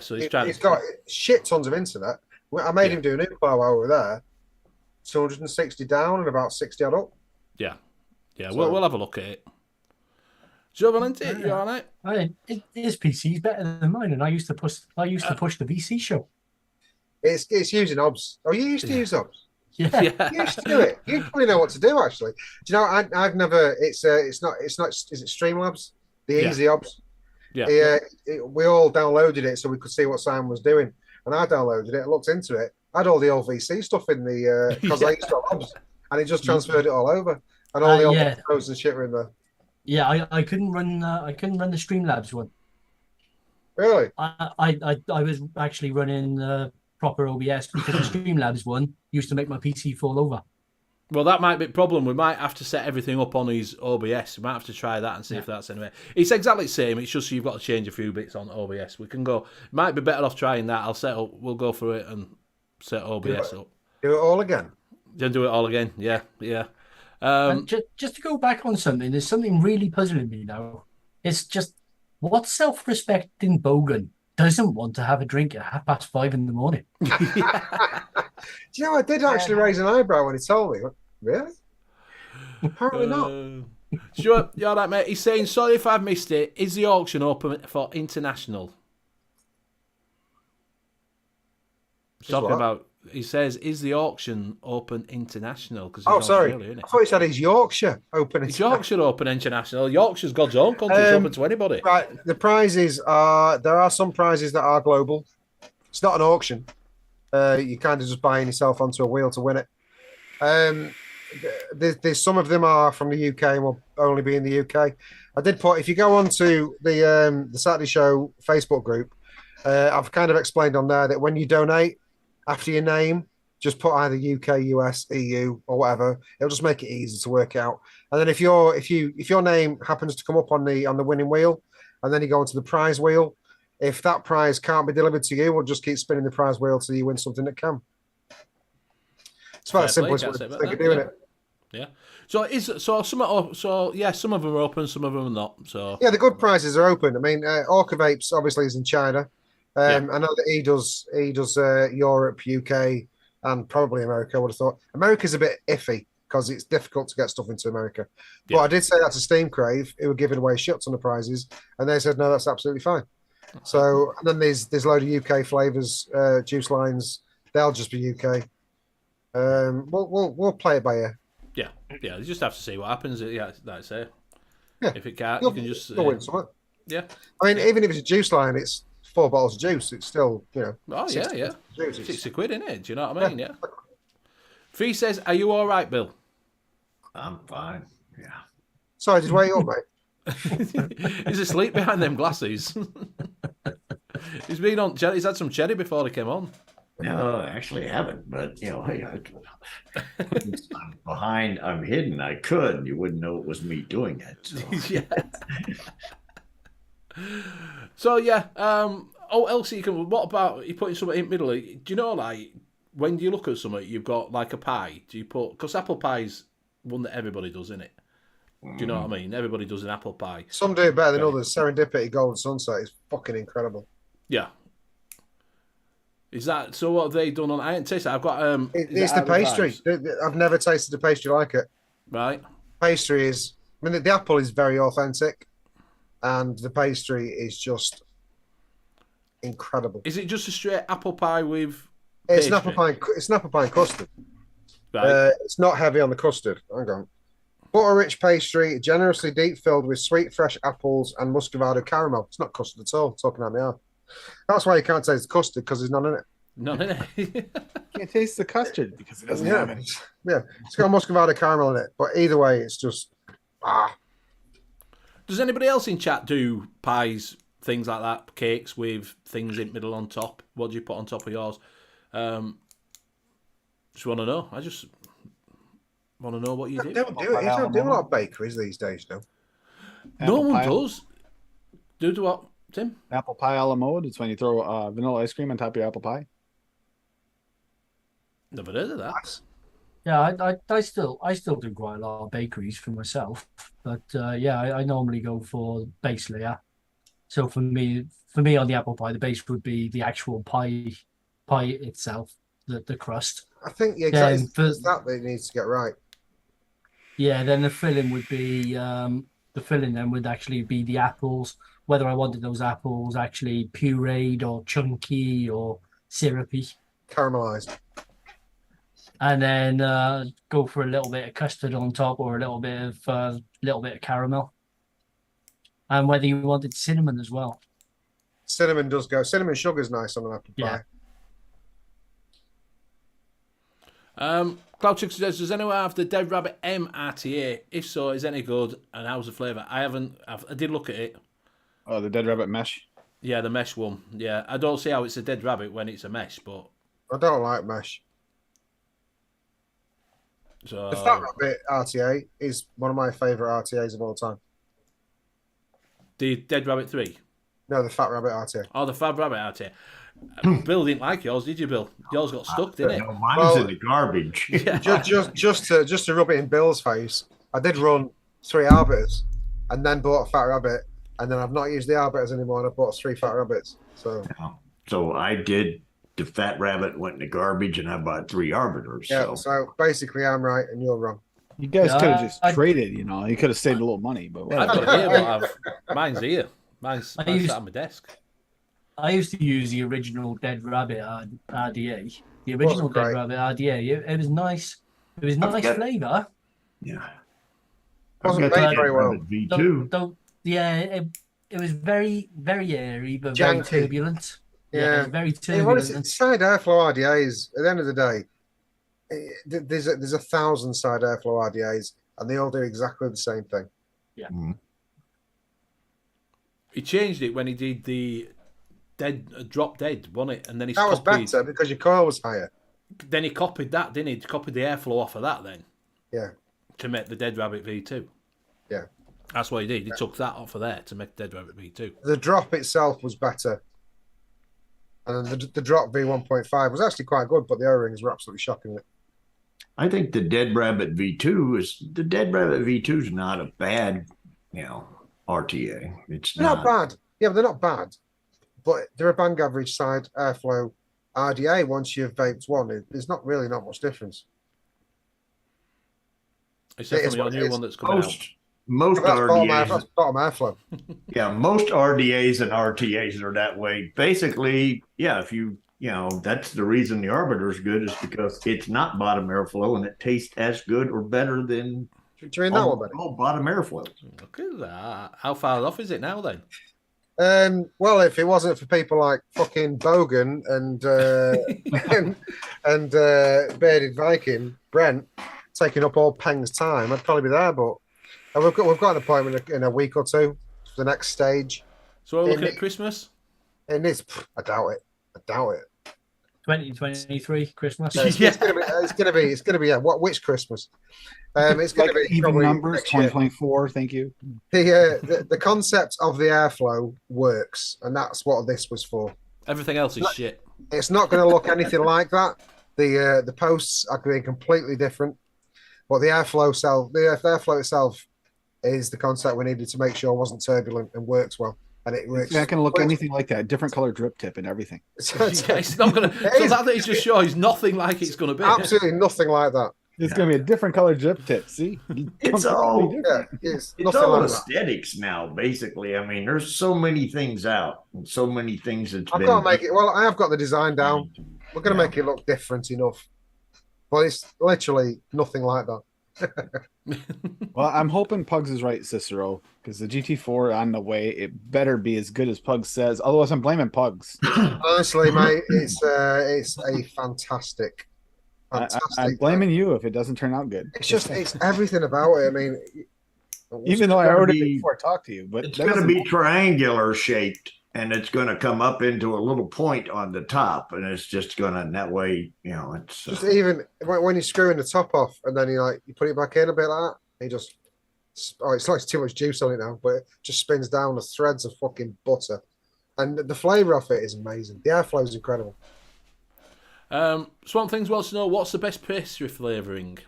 So he's He's got shit tons of internet. I made him do a nuclear while we were there. 260 down and about 60 odd up. Yeah. So- We'll have a look at it. Joe Valenti, you all right? His PC's better than mine, and I used to push the VC show. It's using OBS. Oh, you used to use OBS? Yeah. You used to do it. You probably know what to do, actually. Do you know? I've never. It's not. Is it Streamlabs? The easy OBS. Yeah. We all downloaded it so we could see what Simon was doing, and I downloaded it, looked into it. I had all the old VC stuff in the because I used to have OBS, and it just transferred it all over, and all the old photos and shit were in there. Yeah, I couldn't run. I couldn't run the Streamlabs one. Really? I was actually running proper OBS because the Streamlabs one used to make my PC fall over. Well, that might be a problem. We might have to set everything up on his OBS. We might have to try that and see if that's anyway. It's exactly the same. It's just you've got to change a few bits on OBS. We can go. Might be better off trying that. I'll set up. We'll go through it and set OBS up. Do it all again. Then do it all again. Yeah. And just to go back on something, there's something really puzzling me now. It's just, what self-respecting bogan doesn't want to have a drink at 5:30 in the morning? Do you know, I did actually raise an eyebrow when he told me. Really? Apparently not. Sure, you're all right, mate. He's saying, sorry if I've missed it. Is the auction open for international? Talking about, he says, is the auction open international? Oh, sorry. I thought he said he's Yorkshire open. It's Yorkshire open international. Yorkshire's God's own country. It's open to anybody. Right. The prizes are, there are some prizes that are global. It's not an auction. You kind of just buying yourself onto a wheel to win it. There's some of them are from the UK and will only be in the UK. I did put, if you go onto the Saturday Show Facebook group, I've kind of explained on there that when you donate, after your name, just put either UK, US, EU, or whatever. It'll just make it easy to work out. And then if your name happens to come up on the winning wheel, and then you go into the prize wheel, if that prize can't be delivered to you, we'll just keep spinning the prize wheel till you win something that can. It's about as simple as we think of doing it. Yeah. So some of them are open, some of them are not. So Yeah, the good prices are open. I mean, Orca Vapes obviously is in China. I know that he does Europe, UK, and probably America. I would have thought America's a bit iffy because it's difficult to get stuff into America. But I did say that to Steam Crave, who were giving away shuts on the prizes, and they said no, that's absolutely fine. So and then there's a load of UK flavors, juice lines. They'll just be UK. We'll play it by ear. Yeah. You just have to see what happens. Yeah, that's it. Yeah. If it can't, you can just win something. Yeah. I mean, even if it's a juice line, it's 4 bottles of juice. It's still, Oh, yeah. Juice. £60, isn't it? Do you know what I mean? Yeah. Fee says, "Are you all right, Bill?" I'm fine. Yeah. Sorry, did wake you up, mate? He's asleep behind them glasses. He's been on. He's had some cherry before he came on. No, actually I haven't, but hey, I'm behind. I'm hidden. I could. You wouldn't know it was me doing it. So. Yeah. So yeah. Elsie, what about you putting something in the middle? Do you know, like, when you look at something, you've got like a pie. Do you put, because apple pie's one that everybody does, isn't it? Do you know what I mean? Everybody does an apple pie. Some do it better than others. Serendipity Golden Sunset is fucking incredible. Yeah. Is that so? What have they done on? I haven't tasted it. I've got it's the pastry. I've never tasted a pastry like it. Right. Pastry is. I mean, the apple is very authentic, and the pastry is just incredible. Is it just a straight apple pie with? It's pastry? an apple pie. It's an apple pie and custard. Right. It's not heavy on the custard. Hang on. Butter-rich pastry, generously deep-filled with sweet, fresh apples and muscovado caramel. It's not custard at all. It's talking out my arm. That's why you can't taste the custard, because there's none in it. None in it. Can't taste the custard because it doesn't have any. Yeah, it's got muscovado caramel in it. But either way, it's just Does anybody else in chat do pies, things like that, cakes with things in the middle on top? What do you put on top of yours? Just want to know. I just want to know what you do. You don't do a lot of bakeries these days, no. No one does. Do what, Tim? Apple pie a la mode. It's when you throw vanilla ice cream on top of your apple pie. Never heard of that. Yeah, I still do quite a lot of bakeries for myself, but I normally go for base layer. So for me on the apple pie, the base would be the actual pie itself, the crust. I think exactly it's that it needs to get right. Yeah, then the filling would be the filling then would actually be the apples, whether I wanted those apples actually pureed or chunky or syrupy. Caramelized. And then go for a little bit of custard on top or a little bit of caramel. And whether you wanted cinnamon as well. Cinnamon does go. Cinnamon sugar is nice on an apple pie. Cloudchick suggests, does anyone have the Dead Rabbit M RTA? If so, is it any good? And how's the flavour? I did look at it. Oh, the Dead Rabbit mesh? Yeah, the mesh one. Yeah, I don't see how it's a dead rabbit when it's a mesh, but... I don't like mesh. So... The Fat Rabbit RTA is one of my favourite RTAs of all time. The Dead Rabbit 3? No, the Fat Rabbit RTA. Oh, the Fat Rabbit RTA. Bill didn't like yours, did you, Bill? Yours got stuck, didn't it? No, mine's in the garbage. Yeah. just to rub it in Bill's face, I did run 3 arbiters and then bought a Fat Rabbit, and then I've not used the arbiters anymore, and I bought 3 Fat Rabbits. So I did. The Fat Rabbit went in the garbage, and I bought 3 arbiters. Yeah, so basically I'm right and you're wrong. You guys could have just traded, you could have saved a little money, but I've whatever. got it here, but mine's here. Mine's sat on my desk. I used to use the original Dead Rabbit RDA. The original Dead Rabbit RDA. It was nice. It was nice flavour. Yeah. Wasn't made very well. V2. It was very, very airy, but Janky. very turbulent. Yeah, very Hey, what is turbulent. it? Side airflow RDAs. At the end of the day, there's 1,000 side airflow RDAs, and they all do exactly the same thing. Yeah. He changed it when he did the Drop Dead, wasn't it? And then That was better because your coil was higher. Then he copied that, didn't he? He copied the airflow off of that then. Yeah. To make the Dead Rabbit V2. Yeah. That's what he did. He took that off of there to make Dead Rabbit V2. The drop itself was better. And then the drop V1.5 was actually quite good, but the O-rings were absolutely shocking. I think the Dead Rabbit V2 is not a bad, RTA. It's They're not bad. Yeah, but they're not bad. But they're a bang average side airflow RDA. Once you've vaped one, there's not much difference. It's definitely our new one that's coming out. Most That's RDAs, bottom airflow. yeah, most RDAs and RTAs are that way. Basically, yeah, if that's the reason the Arbiter is good, is because it's not bottom airflow and it tastes as good or better than Do you mean that one, buddy? bottom airflow. Look at that. How far off is it now then? Well, if it wasn't for people like fucking Bogan and Bearded Viking, Brent, taking up all Peng's time, I'd probably be there. But we've got an appointment in a week or two for the next stage. So we're looking at Christmas? And I doubt it. 2023 Christmas. It's gonna be which Christmas? It's gonna be even probably numbers. 2024. Thank you. The concept of the airflow works, and that's what this was for. Everything else is shit. It's not going to look anything like that. The posts are going to be completely different, but the airflow itself is the concept we needed to make sure it wasn't turbulent and works well. And it works. It's not going to look anything like that. Different color drip tip and everything. It's not going to. So that is just shows nothing like it's going to be. Absolutely nothing like that. It's going to be a different color drip tip. See, It's all it's it's all aesthetics now. Basically, I mean, there's so many things out and so many things that's I've been. got to make it. Well, I have got the design down. We're going to make it look different enough, but it's literally nothing like that. Well, I'm hoping Pugs is right, Cicero, because the GT4 on the way. It better be as good as Pugs says. Otherwise, I'm blaming Pugs. Honestly, mate, it's a fantastic. I'm blaming you if it doesn't turn out good. It's everything about it. I mean, even though I ordered it before I talked to you, but it's going to be triangular shaped, and it's going to come up into a little point on the top, and it's just going to in that way. It's just even when you're screwing the top off, and then you put it back in a bit like that. It's like too much juice on it now, but it just spins down the threads of fucking butter, and the flavor of it is amazing. The airflow is incredible. Swamp Things wants to know, what's the best pastry flavouring?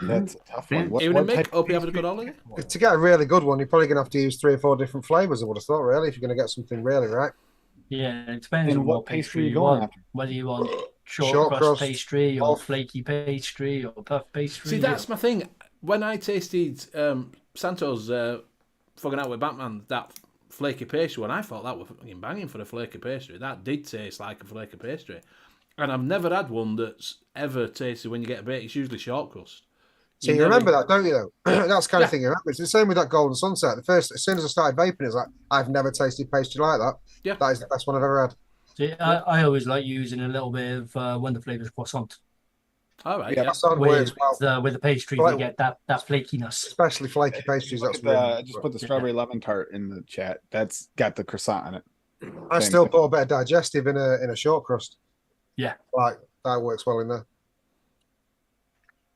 That's a tough one. Even Mick, hope you're having a good holiday. To get a really good one, you're probably going to have to use 3 or 4 different flavours, I would have thought, really, if you're going to get something really right. Yeah, it depends on what pastry you want. Whether you want short crust pastry or flaky pastry or puff pastry. See, that's my thing. When I tasted Santos fucking out with Batman, that flaky pastry one, I thought that was fucking banging for a flaky pastry. That did taste like a flaky pastry. And I've never had one that's ever tasted when you get a bake. It's usually short crust. So you remember that, don't you, though? That's the kind of thing you remember. It's the same with that Golden Sunset. As soon as I started vaping, it's like, I've never tasted pastry like that. Yeah. That is the best one I've ever had. See, I always like using a little bit of when the flavour's croissant. All right, yeah. That works well. With the pastry, you get that flakiness. Especially flaky pastries. That's I just put the strawberry lemon tart in the chat. That's got the croissant on it. I still put a bit of digestive in a short crust. Yeah. That works well in there.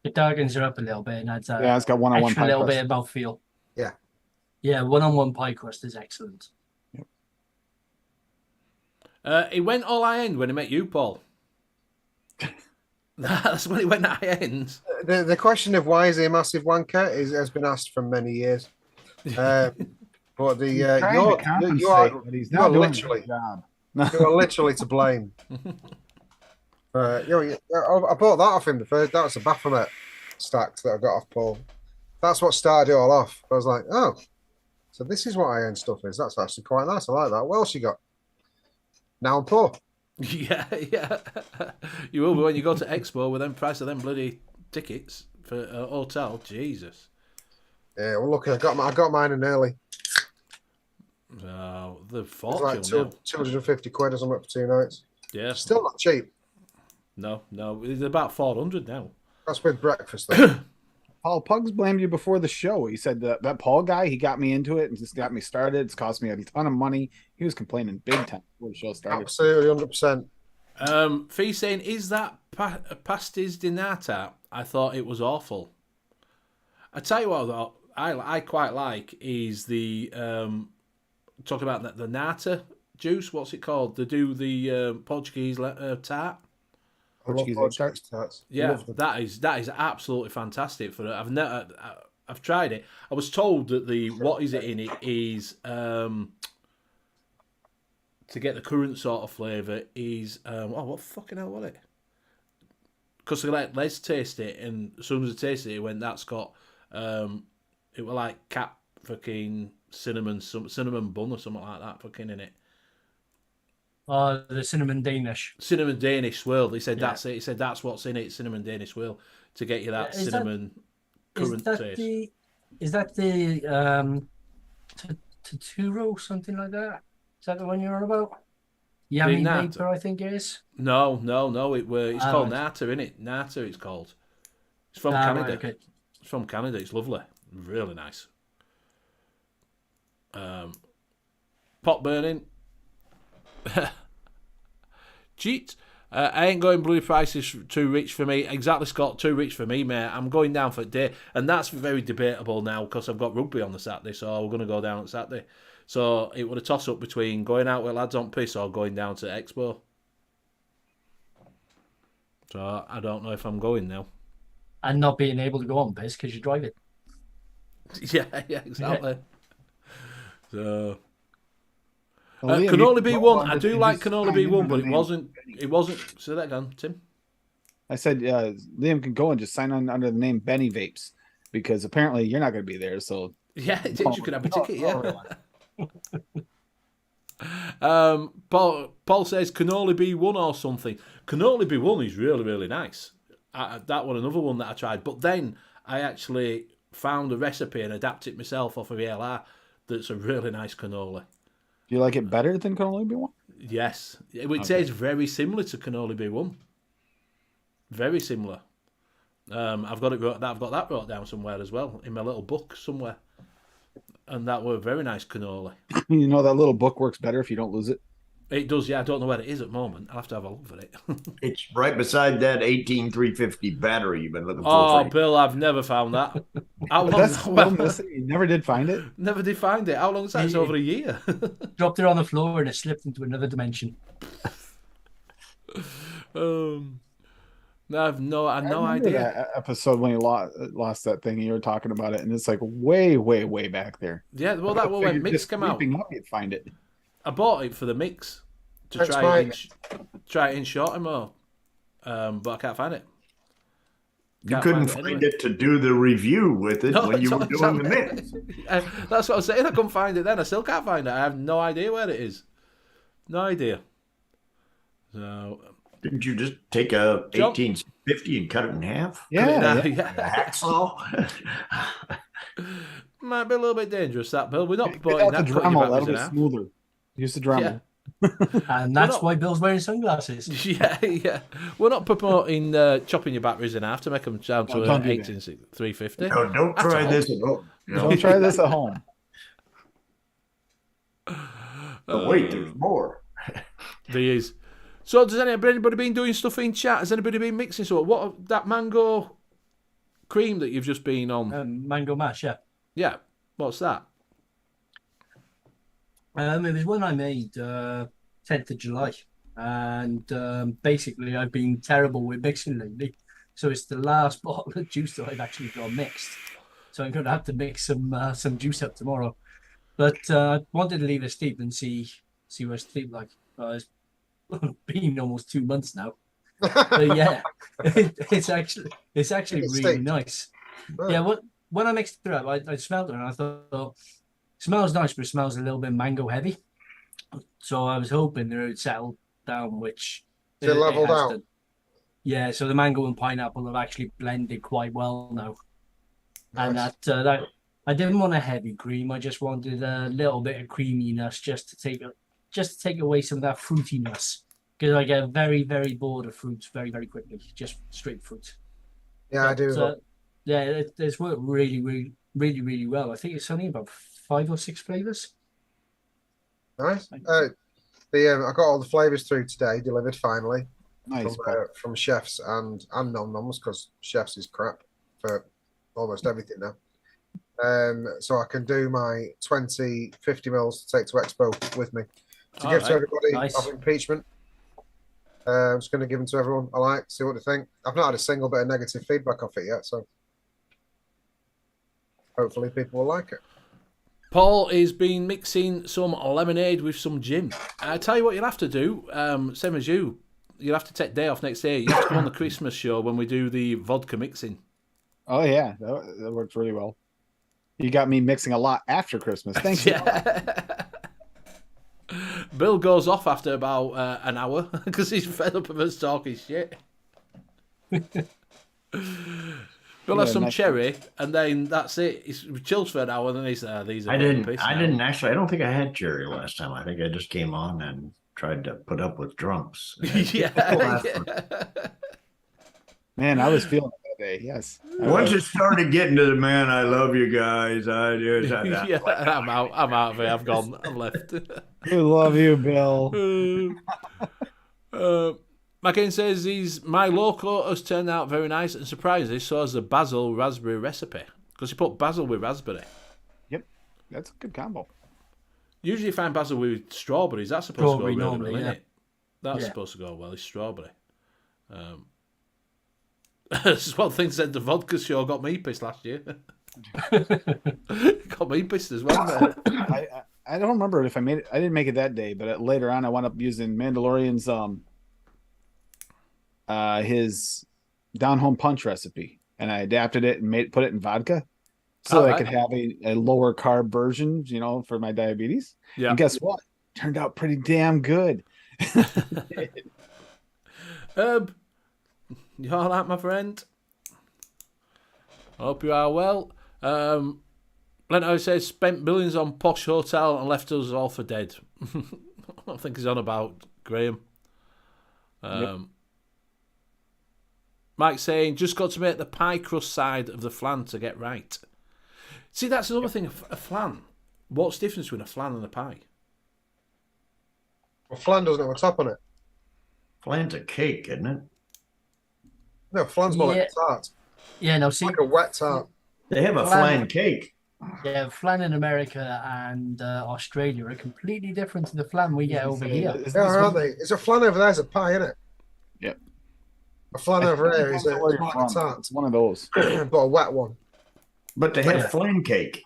It darkens it up a little bit and adds it's got one-on-one extra little bit of mouthfeel. Yeah. Yeah, one-on-one pie crust is excellent. Yep. He went all high end when he met you, Paul. That's when he went high end. The question of why is he a massive wanker has been asked for many years. But you're literally to blame. I bought that off him. That was a Baphomet stack that I got off Paul. That's what started it all off. I was like, oh, so this is what high-end stuff is. That's actually quite nice. I like that. What else you got? Now I'm poor. Yeah. You will be when you go to Expo with them price of them bloody tickets for a hotel. Jesus. Yeah, well, look, I got mine in early. The fortune. It's like 250 quid or something for 2 nights. Yeah. Still not cheap. No, it's about 400 now. That's with breakfast, though. Paul Pugs blamed you before the show. He said that Paul guy, he got me into it and just got me started. It's cost me a ton of money. He was complaining big time before the show started. Absolutely, 100%. Fee saying, is that pastis de nata? I thought it was awful. I tell you what, though, I quite like is the talk about the nata juice. What's it called? They do the Portuguese tart. I love Portuguese egg Portuguese tarts. tarts. Yeah, Love them. that is absolutely fantastic for it. I've tried it. I was told that the what is it in it is to get the current sort of flavour is what fucking hell was it? Because they let Les taste it, and as soon as I tasted it, it went, that's got it was like cat fucking cinnamon bun or something like that fucking in it. The cinnamon Danish. Cinnamon Danish swirl. He said Yeah. that's it. He said that's what's in it, cinnamon Danish swirl, to get you that Is that- cinnamon current taste. Is that the Taturo, something like that? Is that the one you're on about? Yummy Ntter. Vapor, I think it is. No. It's called right. Ntter, isn't it? Ntter, it's called. It's from Ah, Canada. right, okay. It's from Canada. It's lovely, really nice. Pot burning. Cheat. I ain't going bloody prices too rich for me. Exactly, Scott. Too rich for me, mate. I'm going down for a day, and that's very debatable now because I've got rugby on the Saturday, so we're going to go down on Saturday. So it would a toss up between going out with lads on piss or going down to Expo. So I don't know if I'm going now. And not being able to go on piss because you're driving. Yeah, exactly. So Well, Liam, can you only be go one. on I and do like just can only sign be in one, with but the it name. wasn't. It wasn't. Say that again, Tim. I said Liam can go and just sign on under the name Benny Vapes because apparently you're not going to be there. So Yeah, it is. You could have a ticket. Yeah. really. Paul says can only be one or something. Can only be one is really really nice. That one another one that I tried, but then I actually found a recipe and adapted it myself off of ELR. That's a really nice cannoli. Do you like it better than can only be one? Yes, it tastes very similar to can only be one. Very similar. I've got that wrote down somewhere as well in my little book somewhere, and that were very nice cannoli. You know that little book works better if you don't lose it. It does, yeah. I don't know where it is at the moment. I'll have to have a look for it. It's right beside that 18350 battery you've been looking for. Oh, Bill, I've never found that. How long? That's still missing. You never did find it. Never did find it. How long is that? It's over a year. Dropped it on the floor and it slipped into another dimension. No, I've no I remember idea. that episode when you lost that thing and you were talking about it, and it's like way, way, way back there. Yeah, well, that was when Figured Mix just came out. creeping up, you'd find it. I bought it for the Mix to Thanks, try it Mike. try it in shorter more, but I can't find it. You couldn't find it to do the review with it No, when you were it's doing the mix. That's what I'm saying. I couldn't find it then. I still can't find it. I have no idea where it is. No idea. So Didn't you just take a John- 1850 and cut it in half? Yeah, A yeah. hacksaw? Might be a little bit dangerous, that, Bill. We're not Get putting out the that cutting Dremel. your That'll batteries be in half. smoother. Use the Dremel. Yeah. And that's not- why Bill's wearing sunglasses. Yeah. We're not promoting chopping your batteries in half to make them down to No, don't do that. 350. No, don't That's try all. this at home. You know? Don't try this at home. But wait, there's more. There is. So, does anybody been doing stuff in chat? Has anybody been mixing stuff? What that mango cream that you've just been on? Mango mash, yeah. Yeah. What's that? It was one I made 10th of July. And basically, I've been terrible with mixing lately. So it's the last bottle of juice that I've actually got mixed. So I'm going to have to mix some juice up tomorrow. But I wanted to leave it steep and see what it's steep like. It's been almost 2 months now. But yeah, it's actually It's really steeped. nice. Oh. Yeah, when I mixed it up, I smelled it and I thought, it smells nice, but it smells a little bit mango heavy. So I was hoping that it would settle down, which So it leveled has out? done. Yeah, so the mango and pineapple have actually blended quite well now. And Nice. that I didn't want a heavy cream. I just wanted a little bit of creaminess just to take away some of that fruitiness. Because I get very, very bored of fruits very, very quickly. Just straight fruit. Yeah, I do. But, yeah, it's worked really, really, really, really well. I think it's only about 5 or 6 flavors. Nice. I got all the flavors through today, delivered finally Nice. from chefs and nom-noms, because chefs is crap for almost everything now. So I can do my 50 mils to take to Expo with me to All give to right. everybody Nice. of impeachment. I'm just going to give them to everyone I like, see what they think. I've not had a single bit of negative feedback off it yet, so hopefully people will like it. Paul is been mixing some lemonade with some gin. I tell you what, you'll have to do, same as you. You'll have to take day off next day. You have to come on the Christmas show when we do the vodka mixing. Oh yeah, that works really well. You got me mixing a lot after Christmas. Thanks. Bill goes off after about an hour because he's fed up of us talking shit. We'll have some cherry, and then that's it. He chills for an hour, and then he says, "These are." I didn't actually. I don't think I had cherry last time. I think I just came on and tried to put up with drunks. Yeah. Man, I was feeling it that day. Yes. Once it started getting to the man, I love you guys. Yeah, I'm out. I'm out of here. I've gone. I'm left. We love you, Bill. McCain says my loco has turned out very nice and surprisingly so has the Basil Raspberry recipe because you put basil with raspberry. Yep, that's a good combo. Usually you find basil with strawberries. That's supposed to go really well, isn't it? That's Yeah. supposed to go well. It's strawberry. It's one thing said the vodka show got me pissed last year. Got me pissed as well. I don't remember if I made it. I didn't make it that day, but later on I wound up using Mandalorian's his down home punch recipe, and I adapted it and put it in vodka so I could have a lower carb version, for my diabetes. Yeah. And guess what? Turned out pretty damn good. You all right, my friend? I hope you are well. Lento says spent billions on posh hotel and left us all for dead. I think he's on about Graham. Yep. Mike saying just got to make the pie crust side of the flan to get right. See, that's another thing. A flan. What's the difference between a flan and a pie? Well, flan doesn't have a top on it. Flan's a cake, isn't it? No, flan's more like a tart. Yeah, no, see, Like a wet tart. They have a flan cake. yeah, flan in America and Australia are completely different to the flan we get over here. Yeah, aren't they? It's a flan over there. It's a pie, isn't it? Yep. A flan over here is like a tart, It's one of those. but a wet one. But they have flan cake.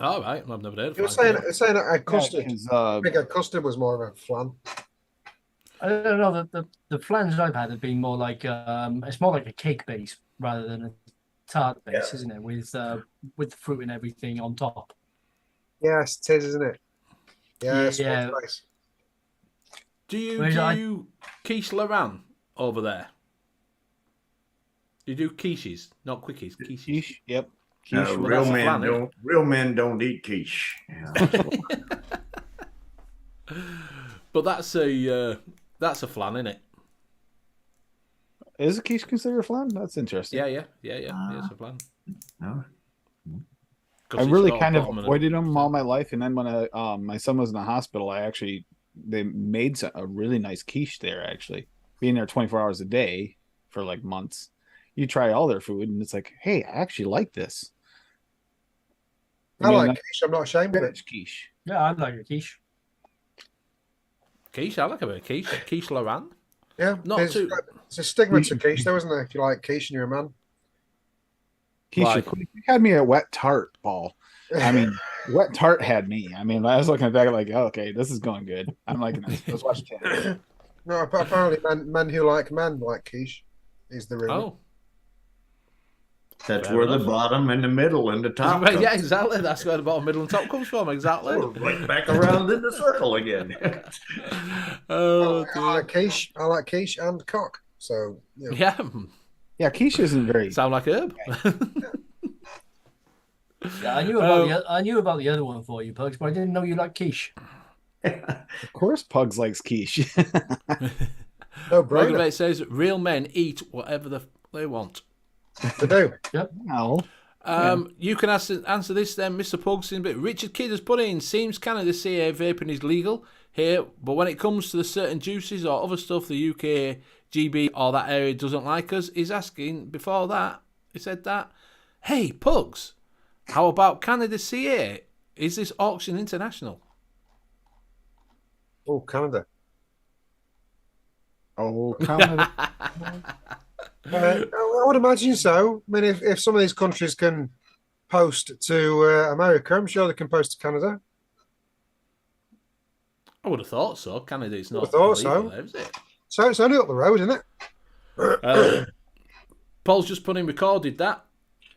All right, I've never heard of You were flan. saying that custard. Yeah, I think a custard was more of a flan. I don't know, the flans I've had have been more like it's more like a cake base rather than a tart base, isn't it? With the fruit and everything on top. Yes, it is, isn't it? Yeah, it's Yeah. nice. Do Whereas you quiche Laran over there? Do you do quiches, not quickies? Quiches. Quiche. Yep. No, Quiche, well, real that's a men flan, isn't don't. Real men don't eat quiche. Yeah. But that's a flan, isn't it? Is a quiche considered a flan? That's interesting. Yeah. It's a flan. No. I really kind of avoided them all my life, and then when my son was in the hospital, they made a really nice quiche there. Actually, being there 24 hours a day for like months, you try all their food, and it's like, hey, I actually like this. I like quiche. I'm not ashamed of it. Quiche. Yeah, I like a quiche. Quiche, I like a bit of quiche. Quiche Laran. Yeah, Not too. it's a stigma to quiche, though, isn't there? If you like quiche and you're a man. Quiche. Like- You had me at wet tart, Paul. I mean, wet tart had me. I mean, I was looking back like, oh, okay, this is going good. I'm liking this. Let's watch it. No, apparently men who like men like quiche is the rumor. Oh. That's Fair where enough. the bottom and the middle and the top. Right, come. yeah, exactly. That's where the bottom, middle, and top comes from. Exactly. We're right back around in the circle again. Oh, I like quiche. I like quiche and cock. So you know. yeah. Yeah, quiche isn't very. Sound like herb. Yeah, I knew about the other one for you, Pugs, but I didn't know you like quiche. Of course, Pugs likes quiche. No Roger brainer. Mate says real men eat whatever they want. They do. No. You can answer this then, Mr. Pugs, in a bit. Richard Kidd has put in, seems Canada CA vaping is legal here, but when it comes to the certain juices or other stuff, the UK, GB or that area doesn't like us. He's asking, before that, he said that, hey, Pugs, how about Canada CA? Is this auction international? Oh, Canada. Oh, Canada. I would imagine so. I mean, if some of these countries can post to America, I'm sure they can post to Canada. I would have thought so. Canada's not thought illegal so. there, is it? So it's only up the road, isn't it? Paul's just put in recorded that.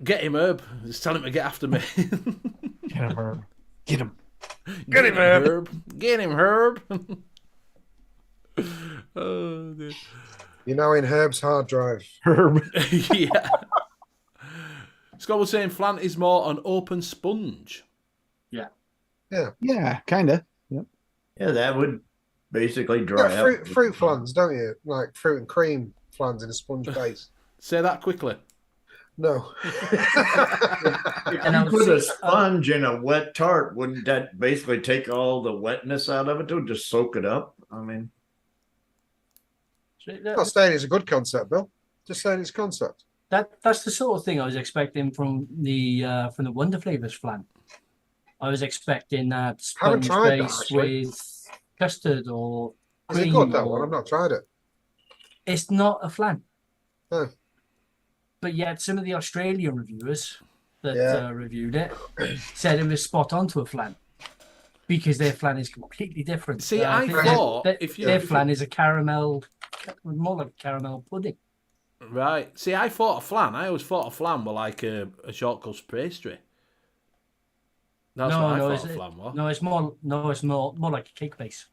Get him, Herb. Just tell him to get after me. Get him, Herb. Get him. Get him, Herb. Get him, Herb. Oh, dear. You know, in Herb's hard drive. Herb. Yeah. Scott was saying flan is more an open sponge. Yeah, kind of. Yep. Yeah, that would basically You dry got up. fruit flans, don't you? Like fruit and cream flans in a sponge base. Say that quickly. No. If And I you would put a say- sponge in a wet tart, wouldn't that basically take all the wetness out of it to just soak it up? I mean, Not saying it's a good concept, Bill. Just saying it's a concept. That's the sort of thing I was expecting from the Wonder Flavors flan. I was expecting that Haven't sponge tried that, base actually. with custard or Is it cream. good, that or- one? I've not tried it. It's not a flan. Oh. But yet some of the Australian reviewers that Yeah. reviewed it said it was spot on to a flan. Because their flan is completely different. See, I think thought their, if you- their flan is a caramel, more like caramel pudding. Right. See, I always thought a flan were like a shortcrust pastry. That's what I thought a flan was. No, it's more like a cake base.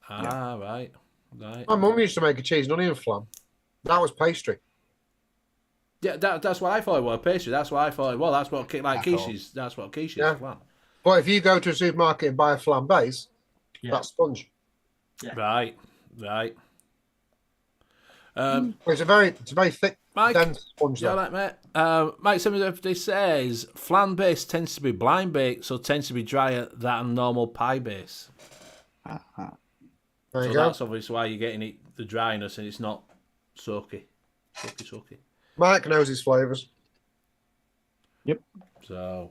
Ah, right. Right. My mum used to make a cheese and onion flan. That was pastry. Yeah, that's what I thought it was, pastry. That's what I thought it was. That's what like That's all. quiches. That's what quiche is, Yeah. flan. But if you go to a supermarket and buy a flan base, Yeah. that's sponge. Right. Right. It's a very thick, Mike, dense sponge. you all though. right, mate? Mike 750 says flan base tends to be blind baked, so tends to be drier than normal pie base. Uh-huh. There you So go. that's obviously why you're getting the dryness and it's not soaky. Soaky. Mike knows his flavours. So,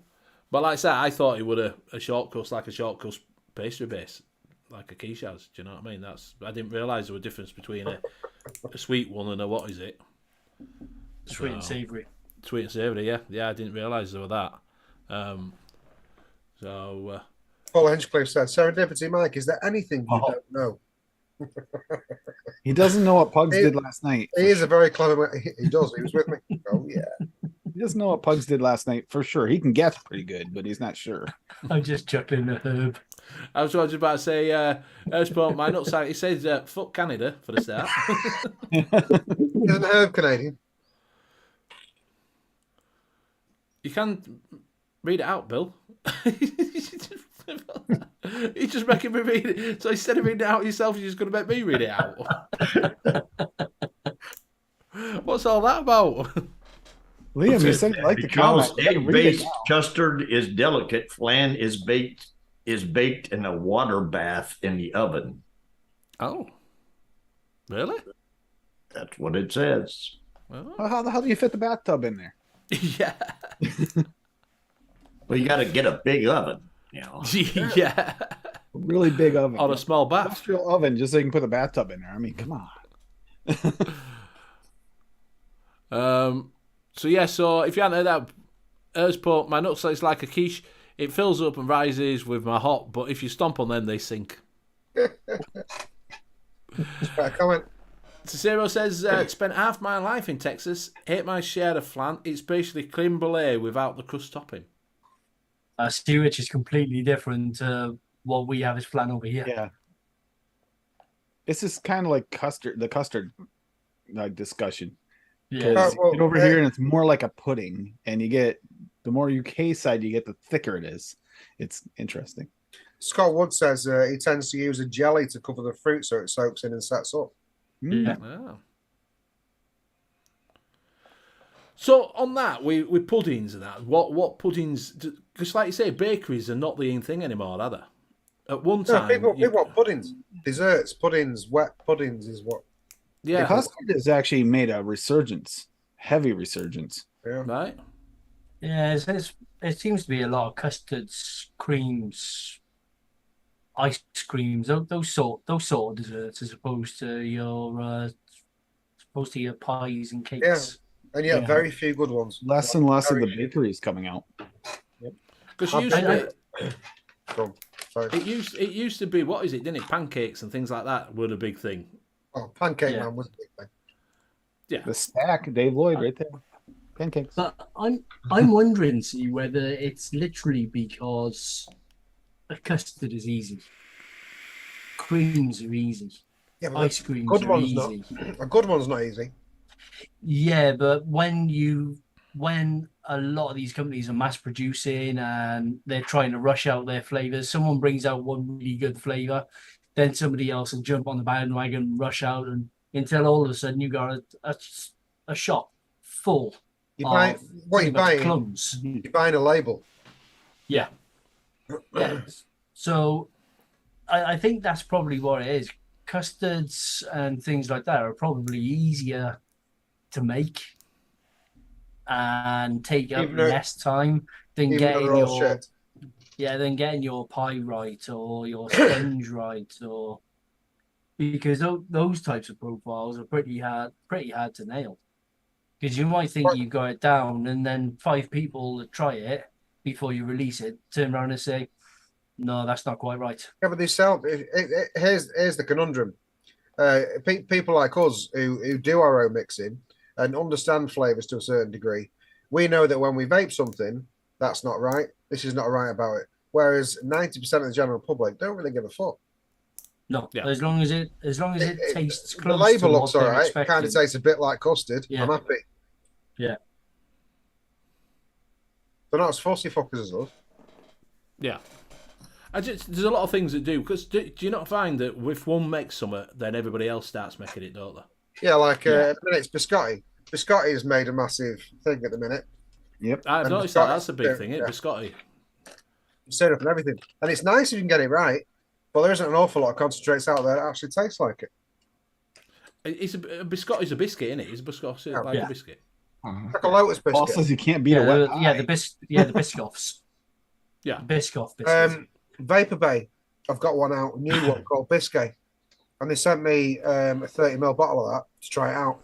but like I said, I thought it would a short crust, like a short crust pastry base, like a quiche has. Do you know what I mean? I didn't realise there was a difference between a sweet one and a what is it? Sweet and So- savoury. Sweet and savoury, yeah. Yeah, I didn't realise there were that. Paul Hinchcliffe said, "Serendipity, Mike. Is there anything you Oh. don't know?" He doesn't know what Pugs He- did last night. He is a very clever man. He does. He was with me. Oh yeah. He doesn't know what Pugs did last night for sure. He can guess pretty good, but he's not sure. I'm just chuckling at Herb. I was just about to say, my nutsack, he says, fuck Canada for the start. Isn't Herb Canadian? You can read it out, Bill. He's just making me read it. So instead of reading it out yourself, you're just going to make me read it out. What's all that about? Liam, you said you like the comment. Because You gotta read it egg-based now. custard is delicate, flan is baked in a water bath in the oven. Oh, really? That's what it says. Well, Well, how the hell do you fit the bathtub in there? yeah. Well, you got to get a big oven, you know. Yeah. A really big oven. On a small bath. industrial oven, just so you can put the bathtub in there. I mean, come on. So yeah, so if you hadn't heard that, Earthport, my nuts is like a quiche. It fills up and rises with my hot, but if you stomp on them, they sink. Better comment. Cicero says, spent half my life in Texas, ate my share of flan. It's basically creme brulee without the crust topping. See, which is completely different to what we have as flan over here. Yeah. This is kind of like the custard discussion. Yeah. Because well, you get over yeah. here and it's more like a pudding, and you get the more UK side you get, the thicker it is. It's interesting. Scott Wood says he tends to use a jelly to cover the fruit so it soaks in and sets up. Yeah. Oh. So on that, with puddings and that, what puddings? Because like you say, bakeries are not the in thing anymore, are they? At one No, time, people want puddings, desserts, puddings, wet puddings is what. The yeah, custard has actually made a resurgence, heavy resurgence. Yeah. right. Yeah, it seems to be a lot of custards, creams, ice creams, those sort of desserts, as opposed to your most of your pies and Yeah, cakes. and yet Yeah. very few good ones. Less and less of Very the bakeries coming out. Because I've used to been- be, Go on, sorry. it used to be, what is it? Didn't it? Pancakes and things like that were the big thing. Oh, Pancake Yeah. Man was a big thing. Yeah. The stack, Dave Lloyd, right there. Pancakes. But I'm wondering, see, whether it's literally because a custard is easy, creams are easy, Yeah, but ice creams good are one's easy. a good one's not easy. Yeah, but when a lot of these companies are mass producing and they're trying to rush out their flavors, someone brings out one really good flavor, then somebody else will jump on the bandwagon, rush out, and until all of a sudden you got a shop full You buy of what pretty you're much buying. clones. You're buying a label. Yeah. Yeah. So I think that's probably what it is. Custards and things like that are probably easier to make and take up Even though- less time than Even though getting they're all your shit. than getting your pie right or your sponge right, or because those types of profiles are pretty hard to nail. Because you might think you've got it down, and then 5 people that try it before you release it turn around and say, "No, that's not quite right." Yeah, but they sell. Here's the conundrum. People like us who do our own mixing and understand flavors to a certain degree, we know that when we vape something, that's not right. This is not right about it. Whereas 90% of the general public don't really give a fuck. No, Yeah. as long as it tastes The close label to looks what all they're right. expecting. Kind of tastes a bit like custard. Yeah. I'm happy. Yeah. They're not as fussy fuckers as us. Yeah. There's a lot of things that do, because do you not find that if one makes something, then everybody else starts making it, don't they? Yeah, like Yeah. at the minute it's biscotti. Biscotti has made a massive thing at the minute. Yep. I've And noticed that. biscotti- That's a big thing, yeah. biscotti. Syrup and everything. And it's nice if you can get it right, but there isn't an awful lot of concentrates out there that actually taste like it. A biscotti's a biscuit, isn't it? It's a biscotti like Yeah. a biscuit. Like a Lotus Paul biscuit. says you can't beat a wet pie. the Biscoffs. Yeah. Biscoff biscuits. Vapor Bay, I've got one out, a new one called Biscuit. And they sent me a 30ml bottle of that to try it out.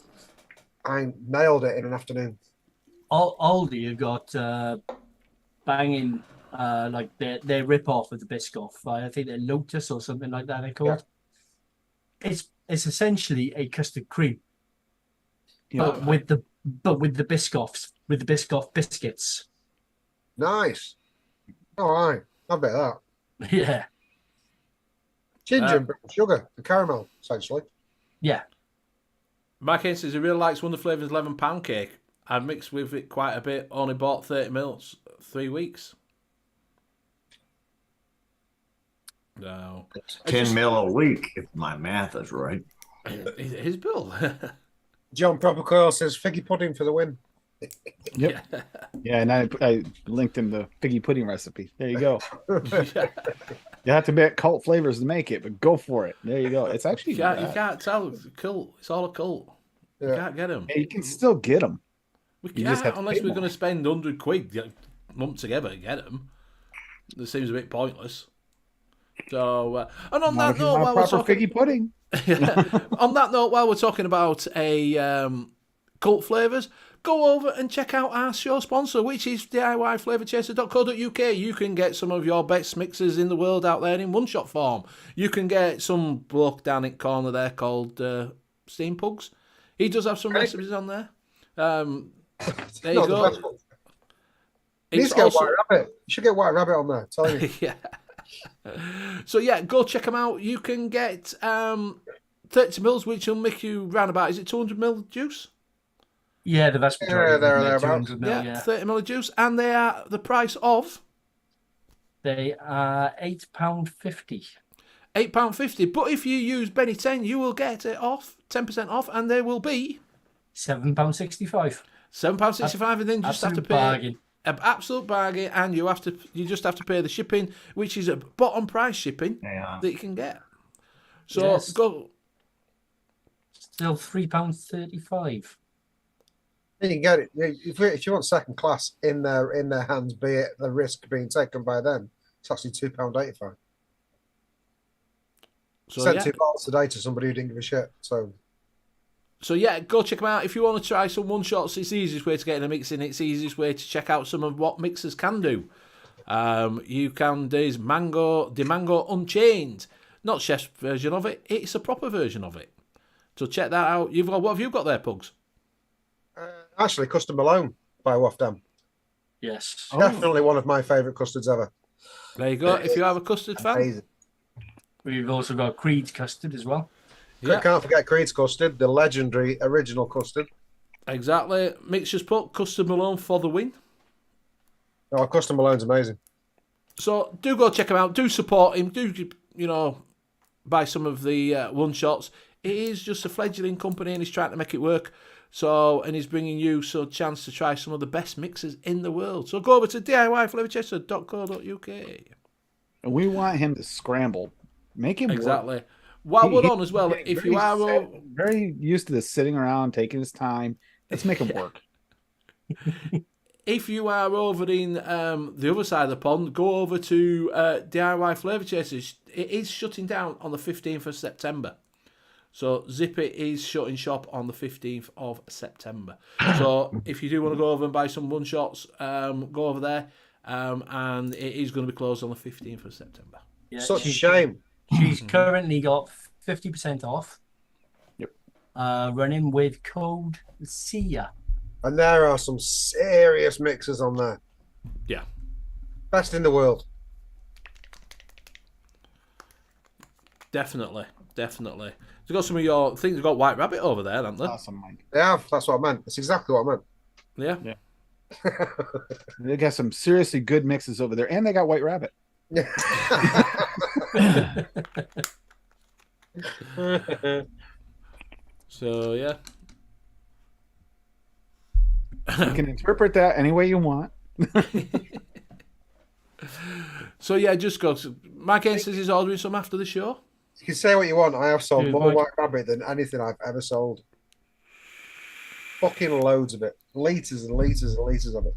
I nailed it in an afternoon. Aldi have got banging like their rip off of the Biscoff. I think they're Lotus or something like that they're called. It's essentially a custard cream, but with the Biscoffs, with the Biscoff biscuits. Nice. All right. I bet that. Yeah. Ginger and brown sugar, the caramel, essentially. Yeah. Mike Haynes says he really likes one of the flavours lemon pound cake. I've mixed with it quite a bit, only bought 30 mils, 3 weeks. No. 10 mil a week, if my math is right. His bill. John Propercoil says figgy pudding for the win. Yep. Yeah, and I linked him the figgy pudding recipe. There you go. You have to bet cult flavors to make it, but go for it. There you go. It's actually You can't tell. It's a cult. It's all a cult. You Yeah. can't get them. You can still get them. We You just can't have to unless pay we're more. going to spend 100 quid lump together to get them. It seems a bit pointless. So, and on Not that if you note, want while we're proper talking, figgy pudding. on that note, while we're talking about a cult flavors, go over and check out our show sponsor, which is DIYFlavorChaser.co.uk. You can get some of your best mixers in the world out there in one-shot form. You can get some bloke down in corner there called Steam Pugs. He does have some recipes on there. There you Not the go. best one. You need to get White Rabbit. You should get White Rabbit on there. Tell you. Yeah. So yeah, go check them out. You can get 30 mils, which will make you round about, is it 200 mil juice? Yeah, the vast majority. Yeah, of them they're are thereabouts. 200 mil, yeah. 30 mil of juice, and they are the price of They are £8.50. £8.50. But if you use Benny 10, you will get it off 10% off, and they will be £7.65. £7.65, and then just have to Absolute pay bargain. an absolute bargain, and you just have to pay the shipping, which is a bottom price shipping Yeah. that you can get. So Yes. go. Still £3.35. You can get it if you want second class in their hands, be it the risk being taken by them. It's actually £2.85. So Sent yeah. 2 bottles today to somebody who didn't give a shit. So So yeah, go check them out. If you want to try some one-shots, it's the easiest way to get in a mixing. It's the easiest way to check out some of what mixers can do. You can, there's the Mango Unchained. Not chef's version of it, it's a proper version of it. So check that out. What have you got there, Pugs? Actually, Custard Malone by Wafdam. Yes. Definitely one of my favourite custards ever. There you go. If you have a custard fan. Amazing. We've also got Creed's custard as well. Yeah. Can't forget Creed's custard, the legendary original custard. Exactly. Mixers put Custard Malone for the win. Oh, Custard Malone's amazing. So do go check him out. Do support him. Do, buy some of the one-shots. It is just a fledgling company and he's trying to make it work. So, and he's bringing you a chance to try some of the best mixers in the world. So go over to DIYflavorchester.co.uk. And we want him to scramble. Make him Exactly. work. While we're on as well, if you are very used to this sitting around, taking his time, let's make him work. If you are over in the other side of the pond, go over to DIY Flavour Chasers. It is shutting down on the 15th of September. So Zip It is shutting shop on the 15th of September. So if you do want to go over and buy some one-shots, go over there. And it is going to be closed on the 15th of September. Yeah, Such a shame. She's currently got 50% off. Yep. Running with code SIA. And there are some serious mixers on there. Yeah. Best in the world. Definitely. They've got some of your things. They've got White Rabbit over there, haven't they? Awesome, Mike. They have. That's what I meant. That's exactly what I meant. Yeah. They got some seriously good mixes over there, and they got White Rabbit. So, yeah. You can interpret that any way you want. So, yeah, just go. Mike Haynes says he's ordering some after the show. You can say what you want. I have sold Dude, more Mike. White Rabbit than anything I've ever sold. Fucking loads of it. Litres and litres and litres of it.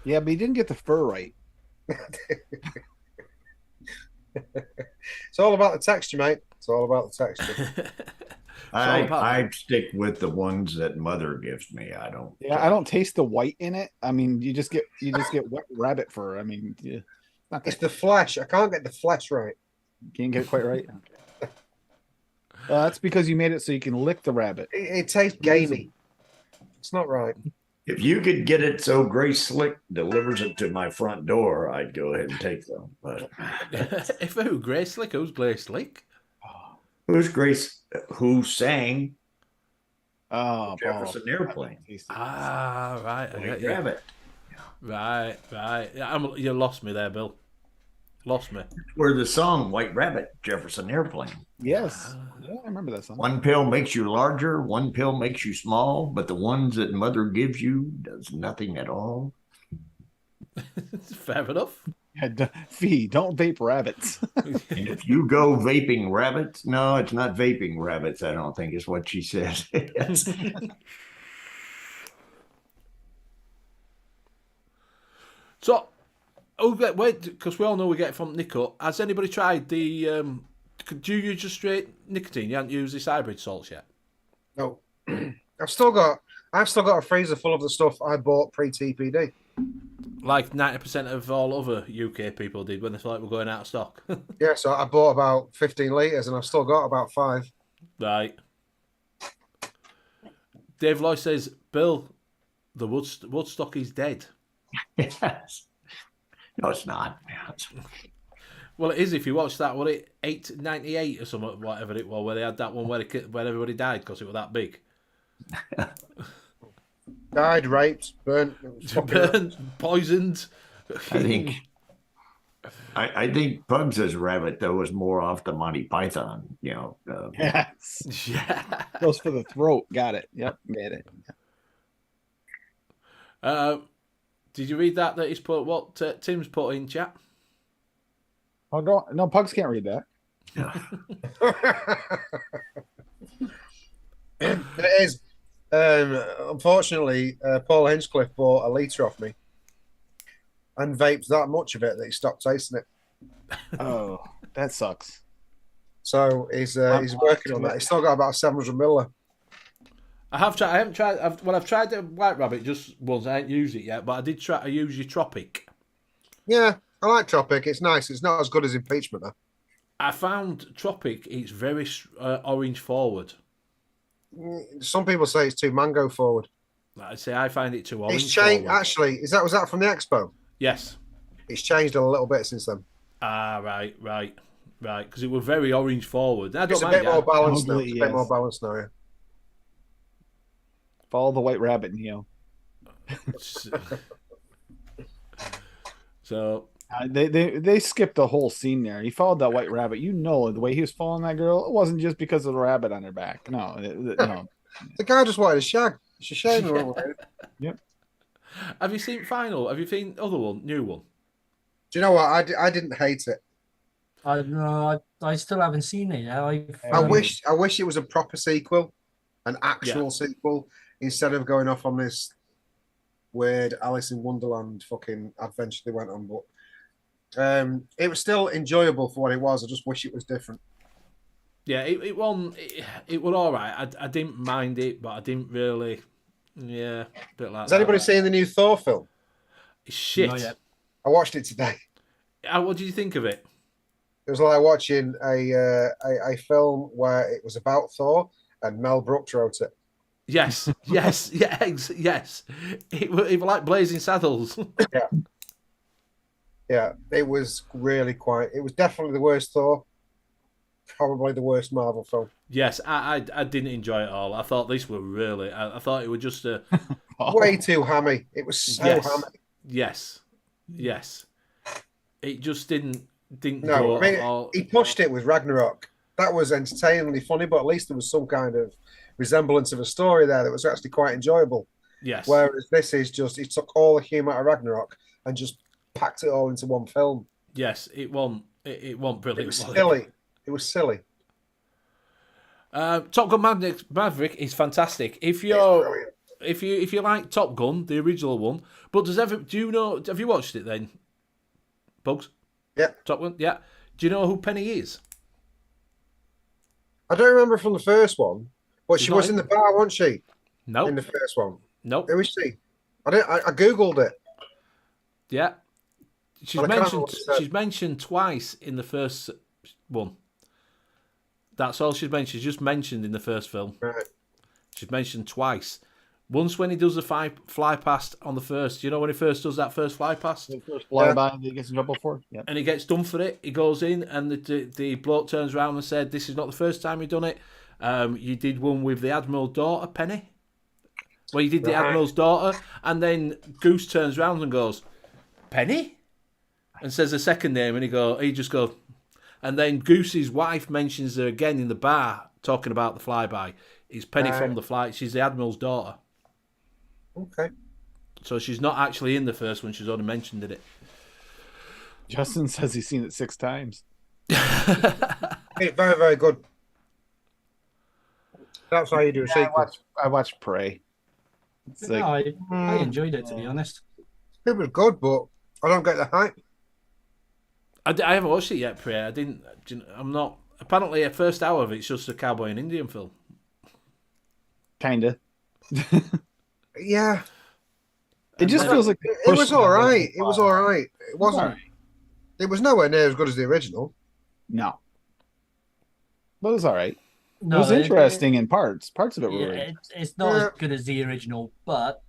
Yeah, but he didn't get the fur right. It's all about the texture, mate. It's all about the texture. I stick with the ones that Mother gives me. I don't. Yeah, I don't taste the white in it. I mean, you just get wet rabbit fur. I mean, yeah, It's the flesh. I can't get the flesh right. can't get it quite right. That's because you made it so you can lick the rabbit. It tastes gamey. It's not right. If you could get it so Grace Slick delivers it to my front door, I'd go ahead and take them. But If who? Grace Slick? Who's Grace Slick? who's Grace? Who sang Oh, Jefferson Airplane? Ah, right. I get you. Rabbit. Right. Yeah, you lost me there, Bill. Lost me. Where the song White Rabbit, Jefferson Airplane. Yes, yeah, I remember that song. One pill makes you larger, one pill makes you small, but the ones that Mother gives you does nothing at all. Fair enough. Fee, don't vape rabbits. And if you go vaping rabbits, no, it's not vaping rabbits, I don't think is what she said. So, wait, because we all know we get it from Nico. Has anybody tried the? Do you use just straight nicotine? You haven't used this hybrid salts yet. No. I've still got a freezer full of the stuff I bought pre-TPD. Like 90% of all other UK people did when they thought we're going out of stock. Yeah, so I bought about 15 litres and I've still got about 5. Right. Dave Lloyd says, Bill, the Woodstock is dead. Yes. No, it's not. Well, it is if you watch that, 98 or something, whatever it was, where they had that one where everybody died because it was that big. Died, raped, burnt. Poisoned. I think Pugs' rabbit though was more off the Monty Python. Yes, Yeah. goes for the throat. Got it. Yep, get it. Did you read that he's put what Tim's put in chat? Oh no, Pugs can't read that. It is. Unfortunately, Paul Hinchcliffe bought a litre off me and vaped that much of it that he stopped tasting it. Oh, that sucks. So he's working on that. He's still got about 700 ml. I have tried. I haven't tried. I've tried the White Rabbit just once. I haven't used it yet, but I did try. I use your Tropic. Yeah, I like Tropic. It's nice. It's not as good as Impeachment, though. I found Tropic. It's very orange forward. Some people say it's too mango forward. I say I find it too orange. It's changed. Forward. Actually, was that from the Expo? Yes. It's changed a little bit since then. Ah, right. Because it was very orange forward. I don't It's a mind bit more balanced now. Probably, It's a bit yes. more balanced now. Yeah. Follow the White Rabbit, Neo. So They skipped the whole scene there. He followed that White Rabbit. You know the way he was following that girl. It wasn't just because of the rabbit on her back. No, no. The guy just wanted a shag. It's a shame. Yep. have you seen Final? Have you seen other one, new one? Do you know what? I didn't hate it. I still haven't seen it. I wish it was a proper sequel, an actual sequel, instead of going off on this weird Alice in Wonderland fucking adventure they went on. But it was still enjoyable for what it was. I just wish it was different. Yeah, it was all right. I didn't mind it, but I didn't really. Yeah, a bit like. Has anybody seen the new Thor film? Shit. Not yet. I watched it today. What did you think of it? It was like watching a film where it was about Thor and Mel Brooks wrote it. Yes, yes. It was like Blazing Saddles. Yeah, it was really quite. It was definitely the worst Thor. Probably the worst Marvel film. Yes, I didn't enjoy it all. I thought this were really. I thought it was just a. Way too hammy. It was so hammy. Yes. It just didn't No, go I mean, at all. he pushed it with Ragnarok. That was entertainingly funny, but at least there was some kind of resemblance of a story there that was actually quite enjoyable. Yes. Whereas this is just, he took all the humour out of Ragnarok and just packed it all into one film. Yes, it won't brilliant. It was silly. It was silly. Top Gun Maverick is fantastic. If you like Top Gun, the original one, but have you watched it then? Bugs? Yeah. Top Gun? Yeah. Do you know who Penny is? I don't remember from the first one, but She's she not was in the bar, wasn't she? No. In the first one. Nope. Who is she? I googled it. Yeah. She's mentioned twice in the first one. That's all she's mentioned. She's just mentioned in the first film. Right. She's mentioned twice. Once when he does the fly past on the first. Do you know when he first does that first fly past? The first flyby that he gets in trouble for. Yeah. And he gets done for it. He goes in and the bloke turns around and said, "This is not the first time you've done it. You did one with the Admiral's daughter, Penny. Well, you did the Admiral's daughter." And then Goose turns around and goes, "Penny?" And says a second name, and he just goes. And then Goose's wife mentions her again in the bar, talking about the flyby. It's Penny from the flight. She's the Admiral's daughter. Okay. So she's not actually in the first one. She's only mentioned in it. Justin says he's seen it 6 times. It's very, very good. That's how you do a sequel. I watched Prey. It's No, like, I enjoyed it, to be honest. It was good, but I don't get the hype. I haven't watched it yet, Priya. I'm not. Apparently, the first hour of it's just a cowboy and Indian film. kinda. Yeah. It just feels like It was all right. It was all right. It wasn't. Alright. It was nowhere near as good as the original. No. But it was all right. No, it was interesting in parts. Parts of it were. Yeah, it's not as good as the original, but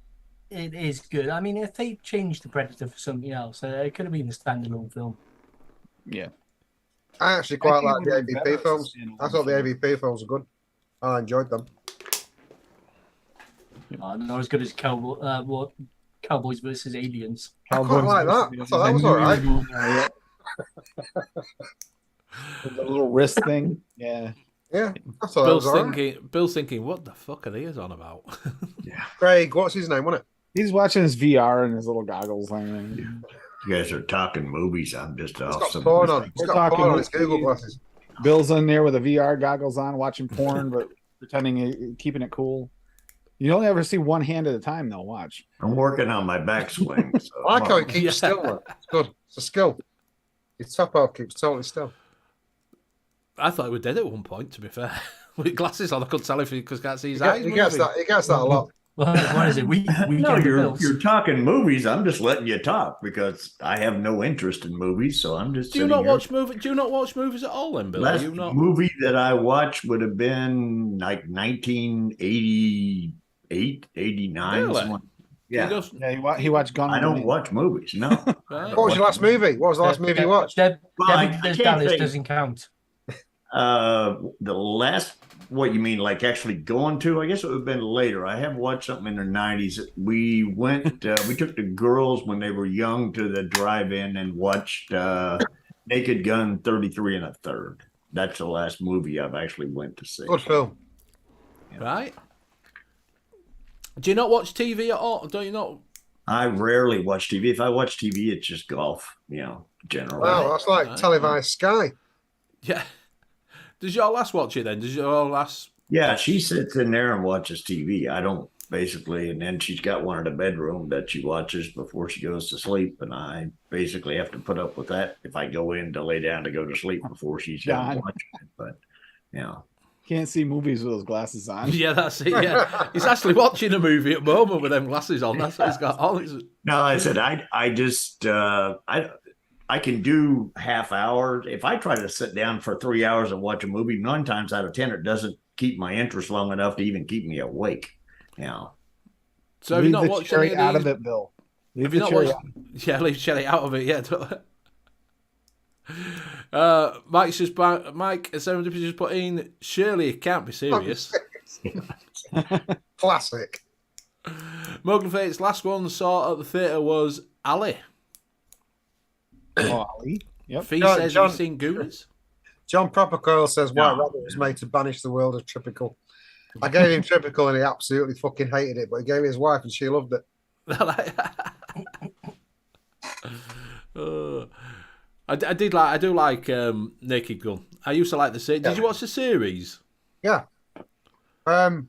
it is good. I mean, if they changed the Predator for something else, it could have been a standalone film. Yeah. I actually quite think like it the would be better AVP as a films. standalone I thought the film. AVP films were good. I enjoyed them. Not as good as Cowboys versus Aliens. I quite like that. I thought that was all right. The little wrist thing. Yeah. Yeah, I thought that was all right. Bill's thinking, what the fuck are these on about? Craig, what's his name, wasn't it? He's watching his VR and his little goggles thing. You guys are talking movies. I'm just It's off got some. porn on. It's We're got porn talking on his Google glasses. Bill's in there with the VR goggles on, watching porn, but pretending keeping it cool. You only ever see one hand at a time, though. Watch. I'm working on my backswing. So I like how it I'm- keeps still, though. It's good. It's a skill. His top half keeps totally still. I thought he was dead at one point, to be fair. with glasses on. I couldn't tell if because can't see his eyes. He gets that a lot. What is it? We No, get the you're bills. talking movies. I'm just letting you talk because I have no interest in movies, so I'm just. Do you not watch movies? Do you not watch movies at all, then, Bill? Last you not... movie that I watched would have been like 1988, 89. Really? Yeah. He watched Gone. I don't watch movies. No. Right. What was your last movie? What was the last movie you watched? Well, I Debbie can't Dallas say- doesn't count. The last, what you mean, like actually going to? I guess it would have been later. I have watched something in the 90s. We went, we took the girls when they were young to the drive-in and watched Naked Gun 33 and a Third. That's the last movie I've actually went to see. Good film. Right. Do you not watch TV at all? Don't you not? I rarely watch TV. If I watch TV, it's just golf, generally. Wow, that's like televised Sky. Yeah. Does your lass watch it then? Does your lass? Yeah, she sits in there and watches TV. I don't basically, and then she's got one in the bedroom that she watches before she goes to sleep, and I basically have to put up with that if I go in to lay down to go to sleep before she's done watching it. But Can't see movies with those glasses on. Yeah, that's it. Yeah, he's actually watching a movie at the moment with them glasses on. That's what he's got on. no, I said I just I can do half hours. If I try to sit down for 3 hours and watch a movie, 9 times out of 10 it doesn't keep my interest long enough to even keep me awake. So have you not watched any out of it, Bill? Have you not watched? Yeah, leave cherry out of it. Yeah. Mike just somebody just put in. Surely it can't be serious. Classic. Mogul Fate's last one saw at the theatre was Ali. Oh, Ali. Yep. Fee John- says John- you've seen Goonies. John Propercoil says White Rabbit was made to banish the world of Tropical. I gave him Tropical and he absolutely fucking hated it, but he gave it his wife and she loved it. I do like Naked Gun. I used to like the series. Did you watch the series? Yeah. Not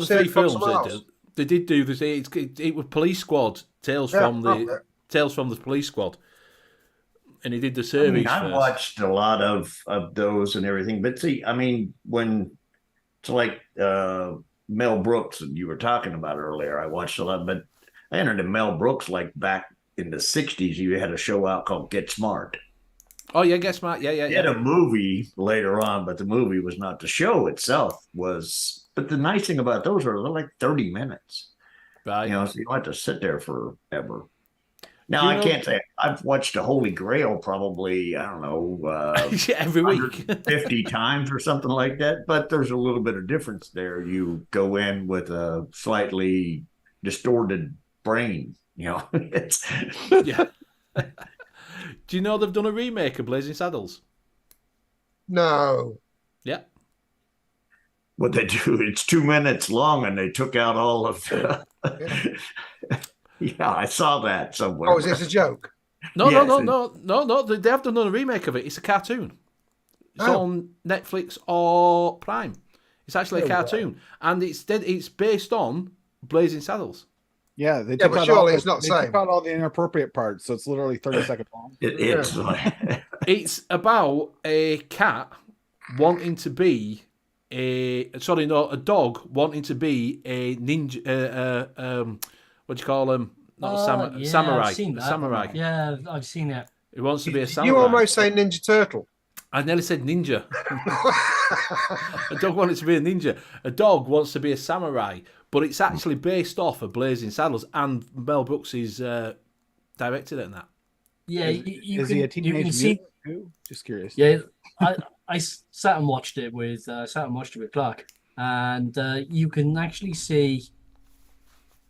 the Series 3 from films. somewhere else. They did do this. It was Police Squad. Tales from the Police Squad. And he did the series. I watched a lot of those and everything, but see, I mean, when it's like Mel Brooks and you were talking about earlier, I watched a lot, but I entered in Mel Brooks like back in the 60s. You had a show out called Get Smart. Oh yeah, Get Smart. Yeah. He had a movie later on, but the movie was not. The show itself was. But the nice thing about those are they're like 30 minutes. Right. So you don't have to sit there forever. Now, I can't say I've watched The Holy Grail probably, I don't know, every week. 50 times or something like that. But there's a little bit of difference there. You go in with a slightly distorted brain, It's Yeah. Do you know they've done a remake of Blazing Saddles? No. Yeah. what they do. It's 2 minutes long, and they took out all of. Yeah, I saw that somewhere. Oh, is this a joke? No. Yes, No. They have done a remake of it. It's a cartoon. It's Oh. on Netflix or Prime. It's actually a cartoon, and it's based on Blazing Saddles. Yeah, they Yeah, took but out surely all, it's not the they same. took out all the inappropriate parts, so it's literally 30 seconds long. It's like, It's about a cat wanting to be a dog wanting to be a ninja. What do you call them? Not Yeah, samurai. I've seen that. Samurai. Yeah, I've seen it. He wants to be a samurai. You almost say Ninja Turtle. I nearly said ninja. A dog wanted to be a ninja. A dog wants to be a samurai, but it's actually based off of Blazing Saddles, and Mel Brooks is directed it in that. Yeah, Is he a teenage you can mutant see. too? Just curious. Yeah, I sat and watched it with Clark, and you can actually see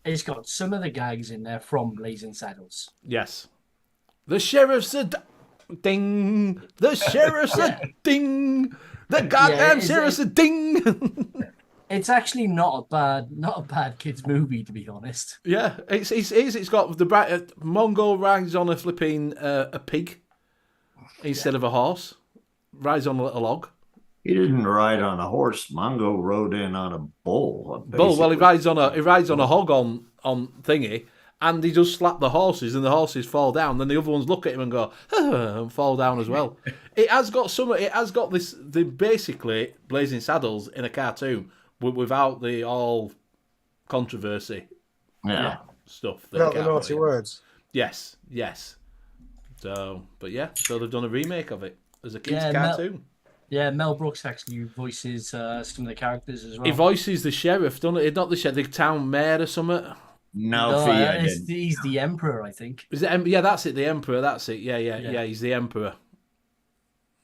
it's got some of the gags in there from Blazing Saddles. Yes. The sheriff's a ding. The sheriff's a ding. The goddamn sheriff's a ding. It's actually not a bad kids movie, to be honest. Yeah, it's got the Mongol rides on a flipping a pig instead of a horse. Rides on a little log. he didn't ride on a horse. Mongo rode in on a bull. Bull. Well, he rides on a hog on thingy, and he just slap the horses, and the horses fall down. Then the other ones look at him and go, and fall down as well. It has got the basically Blazing Saddles in a cartoon, but without the all controversy stuff. That Without you the can't naughty put in. words. Yes. So they've done a remake of it as a kids' Yeah, cartoon. Mel Brooks actually voices some of the characters as well. He voices the sheriff, doesn't he? Not the sheriff, the town mayor or something. No, Fee, I didn't. He's the emperor, I think. Is it? Yeah, that's it. The emperor. That's it. Yeah. He's the emperor.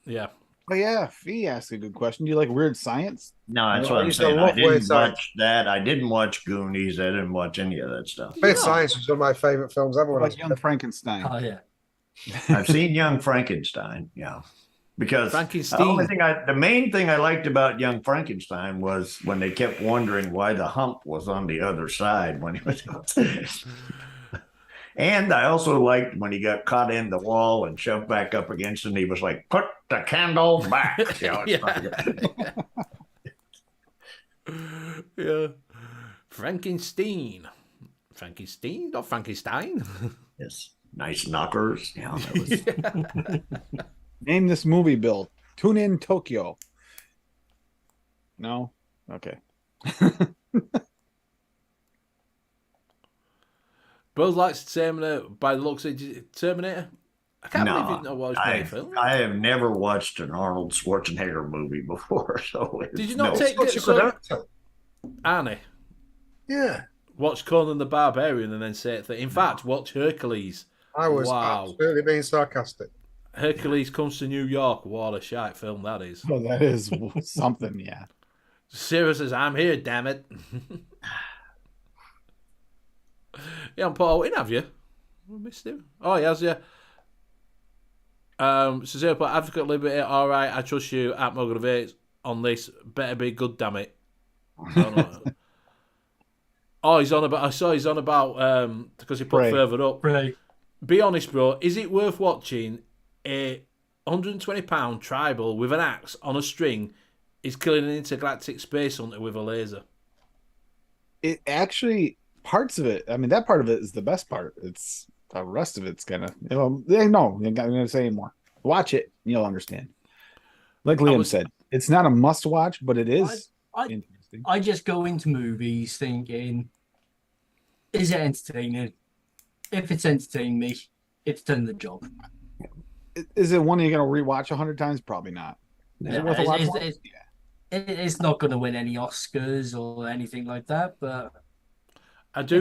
Yeah. Oh yeah, Fee asked a good question. Do you like weird science? No, that's I what I'm used to saying. I love didn't Weird Science. watch that. I didn't watch Goonies. I didn't watch any of that stuff. Weird Science was one of my favourite films ever. What When I was about Young Frankenstein? Oh yeah. I've seen Young Frankenstein, because Frankenstein. the main thing I liked about Young Frankenstein was when they kept wondering why the hump was on the other side when he was. And I also liked when he got caught in the wall and shoved back up against it, and he was like, "Put the candle back." Yeah. Frankenstein, not Frankenstein. Yes, nice knockers. Yeah, that was. Name this movie, Bill. Tune in Tokyo. No? Okay. Both likes Terminator by the looks of Terminator. I can't believe you didn't watch many films. I have never watched an Arnold Schwarzenegger movie before. So Did you not take such a good actor. Annie? Yeah. Watch Conan the Barbarian and then say it. In fact, watch Hercules. I was absolutely being sarcastic. Hercules Comes to New York. What a shite film that is. Oh, that is something, yeah. Sarah says, "I'm here, damn it." You haven't put out in, have you? I missed him. Oh, he has, yeah. So Sarah put, "Advocate Liberty, all right, I trust you at Mogul on this. Better be good, damn it." Oh, he's on about. I saw he's on about because he put Right. further up. Right. Be honest, bro. Is it worth watching a £120 tribal with an axe on a string is killing an intergalactic space hunter with a laser? It actually, parts of it, I mean, that part of it is the best part. It's the rest of it's kind of, no, I'm going to say anymore. Watch it, you'll understand. Like Liam said, it's not a must watch, but it is interesting. I just go into movies thinking, is it entertaining? If it's entertaining me, it's done the job. Is it one you're going to rewatch 100 times? Probably not. Is it worth a watch? It's not going to win any Oscars or anything like that, but I do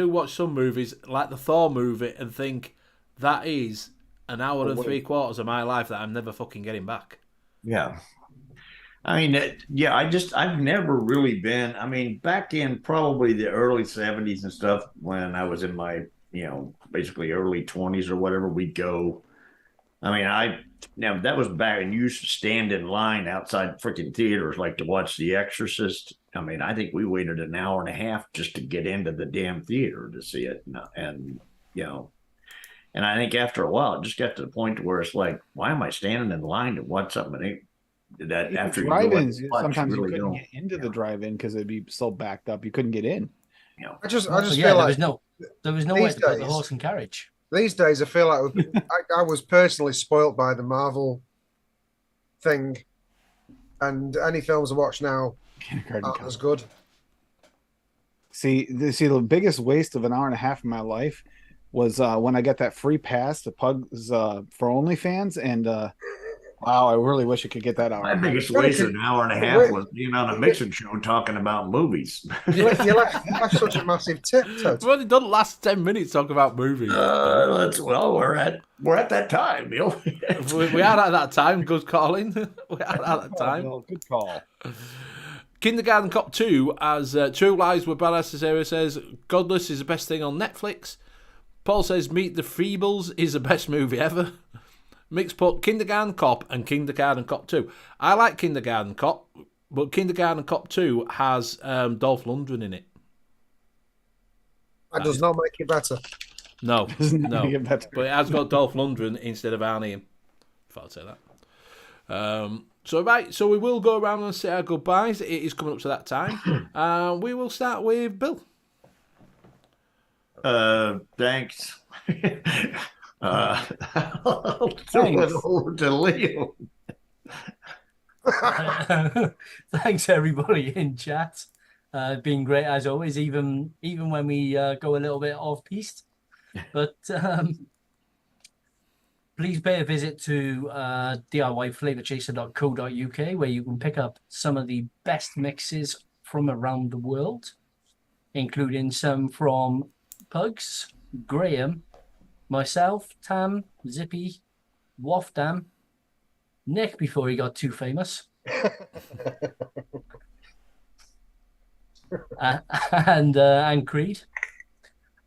watch some movies like the Thor movie and think that is an hour and 3/4 of my life that I'm never fucking getting back. Yeah. I mean, I've never really been, I mean, back in probably the early 70s and stuff, when I was in my, basically early 20s or whatever, we'd go. I mean, that was back, and you used to stand in line outside freaking theaters, like to watch The Exorcist. I mean, I think we waited an hour and a half just to get into the damn theater to see it. And I think after a while, it just got to the point where it's like, why am I standing in line to watch something that after drive-ins, you go sometimes really you couldn't get into the drive-in because it'd be so backed up you couldn't get in. I just yeah, feel like there was no way these to put the days- horse and carriage. these days I feel like I was personally spoilt by the Marvel thing, and any films I watch now aren't as good. See, the biggest waste of an hour and a half of my life was when I got that free pass to Pugs for OnlyFans, and wow, I really wish I could get that hour. My biggest waste of an hour and a half was being on a mixing show talking about movies. You left such a massive tip, Toad. We've only done the last 10 minutes talking about movies. We're at that time, Bill. we are at that time. Good calling. We are at that time. Oh, good call. Kindergarten Cop 2, as True Lies Were Badass, as Sarah says, Godless is the best thing on Netflix. Paul says Meet the Feebles is the best movie ever. Mix put Kindergarten Cop and Kindergarten Cop 2. I like Kindergarten Cop, but Kindergarten Cop 2 has Dolph Lundgren in it. That does not make it better. No, no. Make it better. But it has got Dolph Lundgren instead of Arnie. If I'd say that. So we will go around and say our goodbyes. It is coming up to that time. We will start with Bill. Thanks. I'll throw Thanks. it over to Leo. Thanks everybody in chat. Been great as always, even when we go a little bit off piste. But please pay a visit to DIYFlavorchaser.co.uk, where you can pick up some of the best mixes from around the world, including some from Pugs, Graham, myself, Tam, Zippy, Wafdam, Nick before he got too famous, and Creed.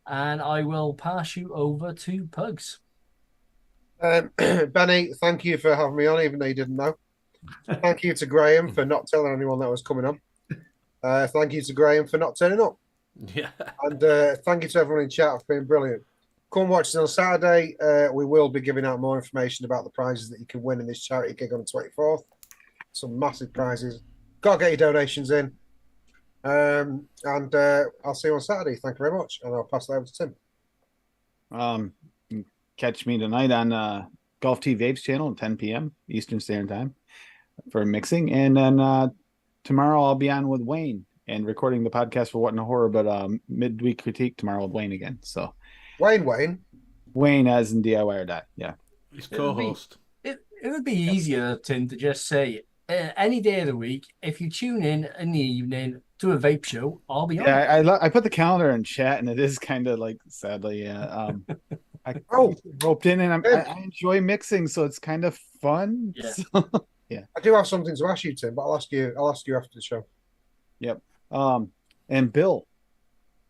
And I will pass you over to Pugs. Benny, thank you for having me on, even though you didn't know. Thank you to Graham for not telling anyone that was coming on. Thank you to Graham for not turning up. Yeah. And thank you to everyone in chat. It's been brilliant. Come watch us on Saturday. We will be giving out more information about the prizes that you can win in this charity gig on the 24th. Some massive prizes. Got to get your donations in. And I'll see you on Saturday. Thank you very much. And I'll pass it over to Tim. Catch me tonight on Golf Tea Vapes channel at 10 p.m. Eastern Standard Time for mixing. And then tomorrow I'll be on with Wayne and recording the podcast for What in a Horror, but midweek critique tomorrow with Wayne again. So Wayne as in DIY or Die. Yeah. His co-host. It would be easier, Tim, to just say any day of the week, if you tune in the evening to a vape show, I'll be on. Yeah, I put the calendar in chat, and it is kind of like, sadly, I roped in, and I enjoy mixing, so it's kind of fun. Yeah. So, yeah. I do have something to ask you, Tim, but I'll ask you after the show. Yep. And Bill,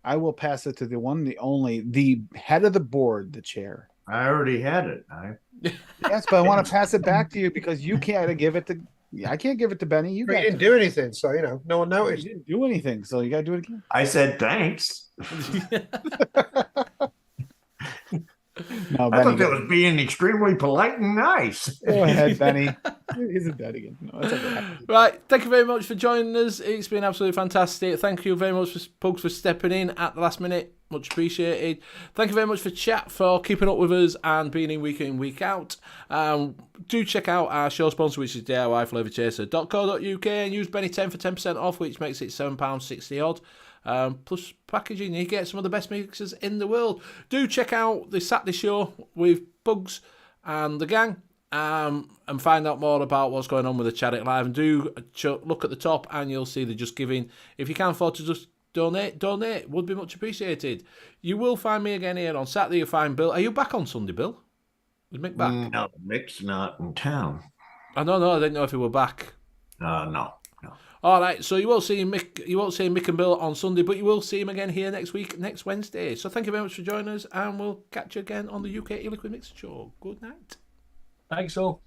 I will pass it to the one, the only, the head of the board, the chair. I already had it. Yes, but I want to pass it back to you because you can't give it to. I can't give it to Benny. You didn't do anything, so no one noticed. You didn't do anything, so you got to do it again. I said thanks. No, I thought that was being extremely polite and nice. Go ahead, Benny. He's in bed again. No, it's okay. Right, thank you very much for joining us. It's been absolutely fantastic. Thank you very much for Pugs for stepping in at the last minute. Much appreciated. Thank you very much for chat, for keeping up with us and being in, week out. Do check out our show sponsor, which is DIYFlavorchaser.co.uk, and use Benny10 for 10% off, which makes it £7.60 odd. Plus packaging, you get some of the best mixers in the world. Do check out the Saturday show with Pugs and the gang, and find out more about what's going on with the Charity Live. And do look at the top, and you'll see the Just Giving. If you can't afford to just donate, would be much appreciated. You will find me again here on Saturday. You'll find Bill. Are you back on Sunday, Bill? Is Mick back? No, Mick's not in town. I don't know. I didn't know if he were back. No. All right, so you won't see Mick. You won't see Mick and Bill on Sunday, but you will see him again here next Wednesday. So thank you very much for joining us, and we'll catch you again on the U.K.E-Liquid Mixing Show. Good night. Thanks all.